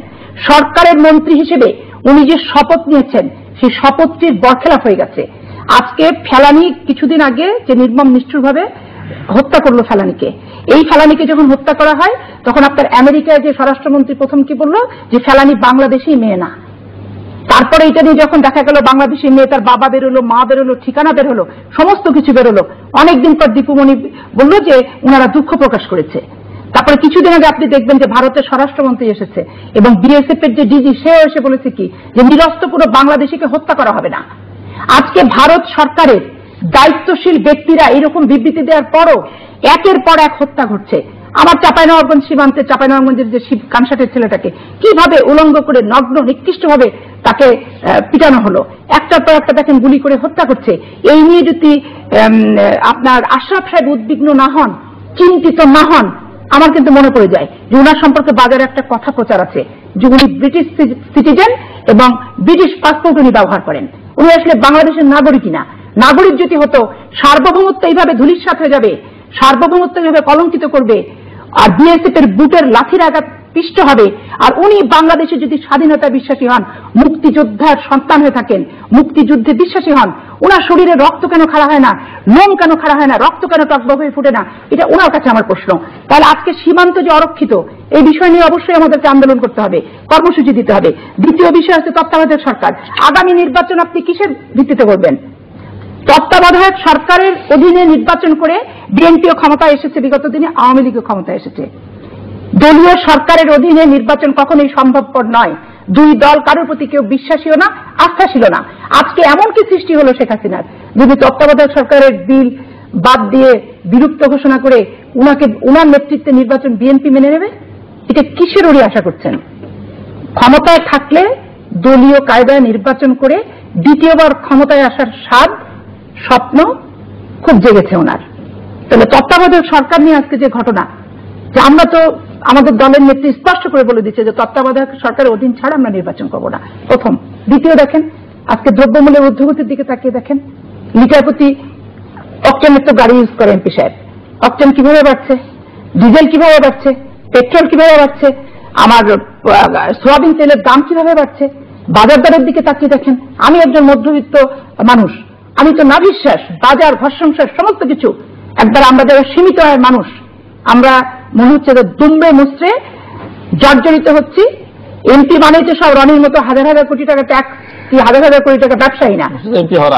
সরকারের মন্ত্রী হিসেবে উনি যে শপথ নিয়েছেন সেই শপথটির বরখেলাপ হয়ে গেছে। আজকে ফেলানি কিছুদিন আগে যে নির্মম নিষ্ঠুরভাবে হত্যা করলো ফেলানিকে, এই ফেলানিকে যখন হত্যা করা হয় তখন আপনার আমেরিকায় যে স্বরাষ্ট্রমন্ত্রী প্রথম কি বলল যে ফেলানি বাংলাদেশি মেয়ে না। তারপরে এটা নিয়ে যখন দেখা গেল বাংলাদেশি মেয়ে, তার বাবা বেরোলো, মা বেরোলো, ঠিকানা বেরোলো, সমস্ত কিছু বেরোলো, অনেকদিন পর দীপুমণি বলল যে ওনারা দুঃখ প্রকাশ করেছে। তারপরে কিছুদিন আগে আপনি দেখবেন যে ভারতের স্বরাষ্ট্রমন্ত্রী এসেছে এবং বিএসএফ এর যে ডিজি সেও এসে বলেছে কি যে নিরস্ত্র কোনো বাংলাদেশিকে হত্যা করা হবে না। আজকে ভারত সরকারের দায়িত্বশীল ব্যক্তিরা এরকম বিবৃতি দেওয়ার পরও একের পর এক হত্যা ঘটছে। আমার চাঁপাইনবাবগঞ্জ সীমান্তে চাঁপাইনবাবগঞ্জের যে কানসাটের ছেলেটাকে কিভাবে উলঙ্গ করে নগ্ন নিকৃষ্টভাবে তাকে পিটানো হলো, একটার পর একটা দেখেন গুলি করে হত্যা করছে। এই নিয়ে যদি আপনার আশরাফ সাহেব উদ্বিগ্ন না হন, চিন্তিত না হন, আমার কিন্তু মনে পড়ে যায় যে ওনার সম্পর্কে বাজারে একটা কথা প্রচার আছে যে উনি ব্রিটিশ সিটিজেন এবং ব্রিটিশ পাসপোর্ট উনি ব্যবহার করেন। উনি আসলে বাংলাদেশের নাগরিকই না। নাগরিক যদি হতো, সার্বভৌমত্ব এইভাবে ধূলিসাৎ হয়ে যাবে, সার্বভৌমত্ব এইভাবে কলঙ্কিত করবে, আর বিএসএফ এর বুটের লাঠির আঘাত পিষ্ট হবে। আর উনি বাংলাদেশে যদি স্বাধীনতা বিশ্বাসী হন, মুক্তিযোদ্ধার সন্তান হয়ে থাকেন, মুক্তিযুদ্ধে বিশ্বাসী হন, ওনার শরীরে রক্ত কেন খাড়া হয় না, লোম কেন খাড়া হয় না, রক্ত কেন টকবক হয়ে ফুটে না? এটা ওনার কাছে আমার প্রশ্ন। তাহলে আজকে সীমান্ত যে অরক্ষিত, এই বিষয় নিয়ে অবশ্যই আমাদেরকে আন্দোলন করতে হবে, কর্মসূচি দিতে হবে। দ্বিতীয় বিষয় হচ্ছে তত্ত্বাবধায়ক সরকার। আগামী নির্বাচন আপনি কিসের ভিত্তিতে করবেন? তত্ত্বাবধায়ক সরকারের অধীনে নির্বাচন করে বিএনপিও ক্ষমতায় এসেছে, বিগত দিনে আওয়ামী লীগও ক্ষমতায় এসেছে। দলীয় সরকারের অধীনে নির্বাচন কখনোই সম্ভবপর নয়। দুই দল কারোর প্রতি কেউ বিশ্বাসীও না, আস্থাশীল না। আজকে এমন কি সৃষ্টি হলো শেখ হাসিনার, যদি তত্ত্বাবধায়ক সরকারের বিল বাদ দিয়ে বিলুপ্ত ঘোষণা করে উনার নেতৃত্বে নির্বাচন বিএনপি মেনে নেবে? এটা কিসের ওরই আশা করছেন? ক্ষমতায় থাকলে দলীয় কায়দায় নির্বাচন করে দ্বিতীয়বার ক্ষমতায় আসার স্বপ্ন খুব জেগেছে ওনার। তাহলে তত্ত্বাবধায়ক সরকার নিয়ে আজকে যে ঘটনা, যে আমরা তো আমাদের দলের নেত্রী স্পষ্ট করে বলে দিচ্ছে যে তত্ত্বাবধায়ক সরকারের অধীন ছাড়া আমরা নির্বাচন করবো না, প্রথম। দ্বিতীয়, দেখেন আজকে দ্রব্যমূল্যের ঊর্ধ্বগতির দিকে তাকিয়ে দেখেন, লিটার প্রতি অকটেনের তো গাড়ি ইউজ করে এমপি সাহেব, অকটেন কিভাবে বাড়ছে, ডিজেল কিভাবে বাড়ছে, পেট্রোল কিভাবে বাড়ছে, আমার সোয়াবিন তেলের দাম কিভাবে বাড়ছে, বাজার দরের দিকে তাকিয়ে দেখেন। আমি একজন মধ্যবিত্ত মানুষ, আমি তো না বিশ্বাস বাজার, ঘর সংসার সমস্ত কিছু একবার আমরা যারা সীমিত আয়ের মানুষ, আমরা মনে হচ্ছে যে দুমড়ে মুচড়ে জর্জরিত হচ্ছি। এমপি বানাইতে সব রনির মতো হাজার হাজার কোটি টাকা ট্যাক্স কি হাজার হাজার কোটি টাকা ব্যবসায়ী না। এমপি হওয়ার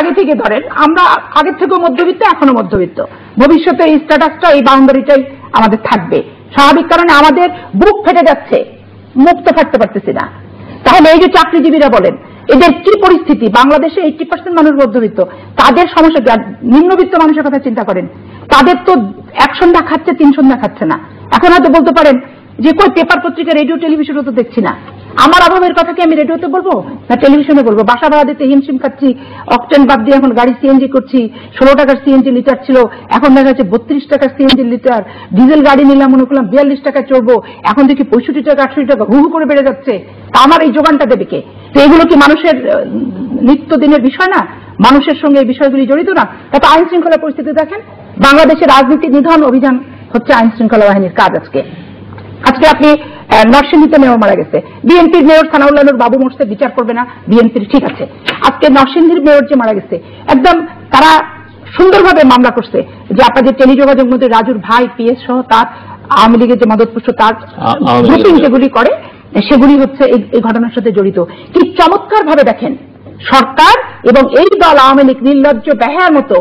আগে থেকে ধরেন আমরা আগের থেকেও মধ্যবিত্ত, এখনো মধ্যবিত্ত, ভবিষ্যতে এই স্ট্যাটাসটা, এই বাউন্ডারিটাই আমাদের থাকবে। স্বাভাবিক কারণে আমাদের বুক ফেটে যাচ্ছে, মুখ তো ফাটতে পারতেছি না। তাহলে এই যে চাকরিজীবীরা বলেন, এদের কি পরিস্থিতি? বাংলাদেশে 80% মানুষ মধ্যবিত্ত, তাদের সমস্যা। নিম্নবিত্ত মানুষের কথা চিন্তা করেন, তাদের তো 1 সন্ধ্যা খাচ্ছে, 3 সন্ধ্যা খাচ্ছে না। এখন হয়তো বলতে পারেন যে কই পেপার পত্রিকা, রেডিও টেলিভিশনও তো দেখছি না। আমার অভাবের কথা কি আমি রেডিওতে বলবো না টেলিভিশনে বলবো? বাসা ভাড়া দিতে হিমশিম খাচ্ছি, অকটেন বাদ দিয়ে এখন গাড়ি সিএনজি করছি। 16 টাকার সিএনজি লিটার ছিল, এখন দেখা যাচ্ছে 32 টাকার সিএনজি লিটার। ডিজেল গাড়ি নিলাম, মনে করলাম 42 টাকায় চড়বো, এখন দেখি 65 টাকা 68 টাকা হু হু করে বেড়ে যাচ্ছে। তা আমার এই যোগানটা দেবে কে? তো এগুলো কি মানুষের নিত্যদিনের বিষয় না? মানুষের সঙ্গে এই বিষয়গুলি জড়িত না? তাতে আইন শৃঙ্খলা পরিস্থিতি দেখেন, বাংলাদেশের রাজনীতি নিধন অভিযান হচ্ছে আইন শৃঙ্খলা বাহিনীর কাজ। আজকে আপনি নরসিংদীতে মেয়র মারা গেছে, বিএনপির মেয়র সানাউল্লাহ নূর বাবু মরছে, বিচার করবে না বিএনপির, ঠিক আছে। আজকে নরসিংদীর মেয়র যে মারা গেছে, একদম তারা সুন্দরভাবে মামলা করছে যে আপনাদের টেলিযোগাযোগ মন্ত্রী রাজুর ভাই পিএস সহ তার আওয়ামী লীগের যে মদতপুষ্ট তার গ্রুপিং যেগুলি করে সেগুলি হচ্ছে এই ঘটনার সাথে জড়িত। কি চমৎকার ভাবে দেখেন সরকার এবং এই দল আওয়ামী লীগ নির্লজ্জ বেহায়ার মতো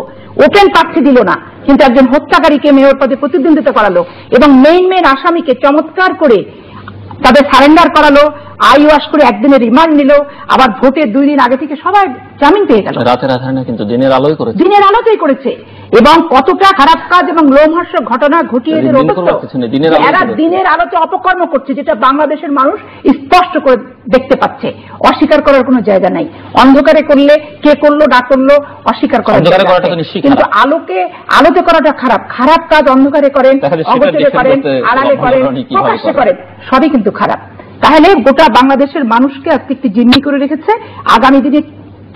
ওপেন প্রার্থী দিল না, কিন্তু একজন হত্যাকারীকে মেয়র পদে প্রতিদ্বন্দ্বিতা করালো এবং মেইন আসামিকে চমৎকার করে তাদের সারেন্ডার করালো, আইওয়াশ করে একদিনের রিমান্ড নিল, আবার ভোটের 2 দিন আগে থেকে সবাই জামিন পেয়ে গেল। রাতের আধারে না, কিন্তু দিনের আলোতেই করেছে। এবং কতটা খারাপ কাজ এবং লোমহর্ষক ঘটনা ঘটিয়ে এরা দিনের আলোতে অপকর্ম করছে, যেটা বাংলাদেশের মানুষ স্পষ্ট করে দেখতে পাচ্ছে। অস্বীকার করার কোনো জায়গা নাই। অন্ধকারে করলে কে করলো না করলো অস্বীকার করার জায়গা আছে, কিন্তু আলোতে করাটা খারাপ। খারাপ কাজ অন্ধকারে করেন, অগোচরে করেন, আড়ালে করেন, প্রকাশ্যে করেন, সবই কিন্তু খারাপ। তাহলে গোটা বাংলাদেশের মানুষকে আজকে একটি জিম্মি করে রেখেছে। আগামী দিনে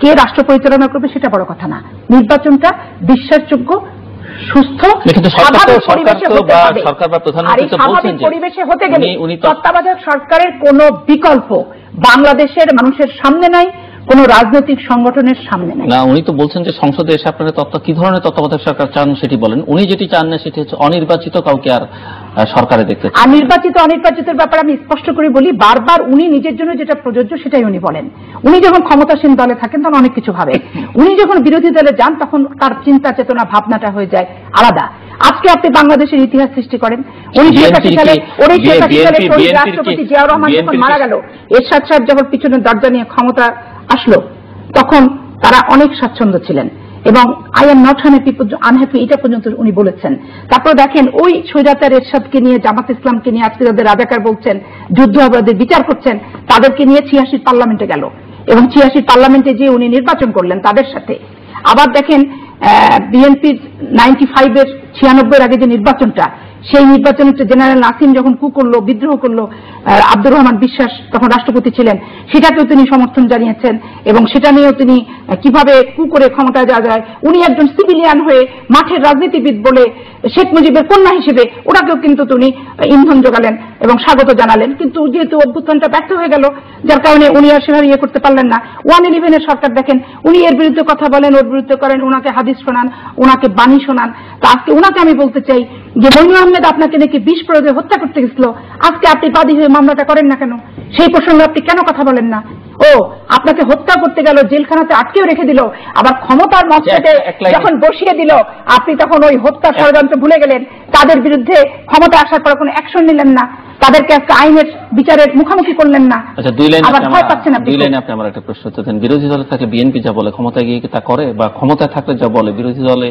কে রাষ্ট্র পরিচালনা করবে সেটা বড় কথা না, নির্বাচনটা বিশ্বাসযোগ্য, সুস্থ পরিবেশে হতে গেলে তত্ত্বাবধায়ক সরকারের কোনো বিকল্প বাংলাদেশের মানুষের সামনে নাই, কোন রাজনৈতিক সংগঠনের সামনে নাই। না, উনি তো বলছেন যে সংসদে এসে আপনারা কি ধরনের তত্ত্বাবধায়ক সরকার চান সেটি বলেন। উনি যেটি চান না সেটি হচ্ছে অনির্বাচিত কাউকে আর সরকারে দেখতে চান। অনির্বাচিতের ব্যাপারে আমি স্পষ্ট করে বলি, বারবার উনি নিজের জন্য যেটা প্রযোজ্য সেটাই উনি বলেন। উনি যখন ক্ষমতাসীন দলে থাকেন তখন অনেক কিছু ভাবেন, উনি যখন বিরোধী দলে যান তখন তার চিন্তা চেতনা ভাবনাটা হয়ে যায় আলাদা। আজকে আপনি বাংলাদেশের ইতিহাস সৃষ্টি করেন, রাষ্ট্রপতি জিয়াউর রহমান যখন মারা গেল, এরশাদ সাহেব যখন পিছনের দরজা নিয়ে ক্ষমতা আসলো, তখন তারা অনেক স্বাচ্ছন্দ্য ছিলেন এবং আই এম নট আনহ্যাপি এটা পর্যন্ত উনি বলেছেন। তারপর দেখেন ওই স্বৈরাচার এরশাদকে নিয়ে, জামাত ইসলামকে নিয়ে আজকে যাদের রাজাকার বলছেন, যুদ্ধ অপরাধীদের বিচার করছেন, তাদেরকে নিয়ে 86 পার্লামেন্টে গেল এবং 86 পার্লামেন্টে যে উনি নির্বাচন করলেন তাদের সাথে। আবার দেখেন বিএনপির 95-এর 96-এর আগে যে নির্বাচনটা, সেই নির্বাচনে জেনারেল নাসিম যখন কু করলো, বিদ্রোহ করলো, আব্দুর রহমান বিশ্বাস তখন রাষ্ট্রপতি ছিলেন, সেটাকেও তিনি সমর্থন জানিয়েছেন এবং সেটা নিয়েও তিনি কিভাবে কু করে ক্ষমতায় যাওয়া যায়, উনি একজন সিভিলিয়ান হয়ে মাঠের রাজনীতিবিদ বলে শেখ মুজিবের কন্যা হিসেবে ওনাকেও কিন্তু তিনি ইন্ধন যোগালেন এবং স্বাগত জানালেন। কিন্তু যেহেতু অভ্যুত্থানটা ব্যর্থ হয়ে গেল, যার কারণে উনি আর সেভাবে ইয়ে করতে পারলেন না। 111-এর সরকার দেখেন, উনি এর বিরুদ্ধে কথা বলেন, ওর বিরুদ্ধে করেন, ওনাকে হাদিস শোনান, ওনাকে বাণী শোনান। তা আজকে ওনাকে আমি বলতে চাই যে মনির আহমেদ আপনাকে নাকি বিষ প্রয়োগে হত্যা করতে গেছিল, আজকে আপনি বাদী হয়ে মামলাটা করেন না কেন? সেই প্রসঙ্গে আপনি কেন কথা বলেন না? আপনাকে হত্যা করতে গেল, জেলখানাতে আটকেও রেখে দিল, আবার ক্ষমতার মঞ্চে যখন বসিয়ে দিল আপনি তখন ওই হত্যা ষড়যন্ত্র ভুলে গেলেন, তাদের বিরুদ্ধে ক্ষমতা আসার পর কোনো অ্যাকশন নিলেন না, তাদেরকে আজকে আইনের বিচারের মুখোমুখি করলেন না। আচ্ছা, 2 লাইনে আপনি আমার একটা প্রশ্ন দেন। বিরোধী দলে থাকলে বিএনপি যা বলে ক্ষমতায় গিয়ে তা করে, বা ক্ষমতায় থাকলে যা বলে বিরোধী দলে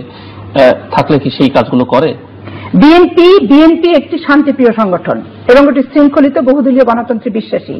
থাকলে কি সেই কাজগুলো করে? বিএনপি একটি শান্তিপ্রিয় সংগঠন এবং এটি শৃঙ্খলিত বহুদলীয় গণতন্ত্রে বিশ্বাসী।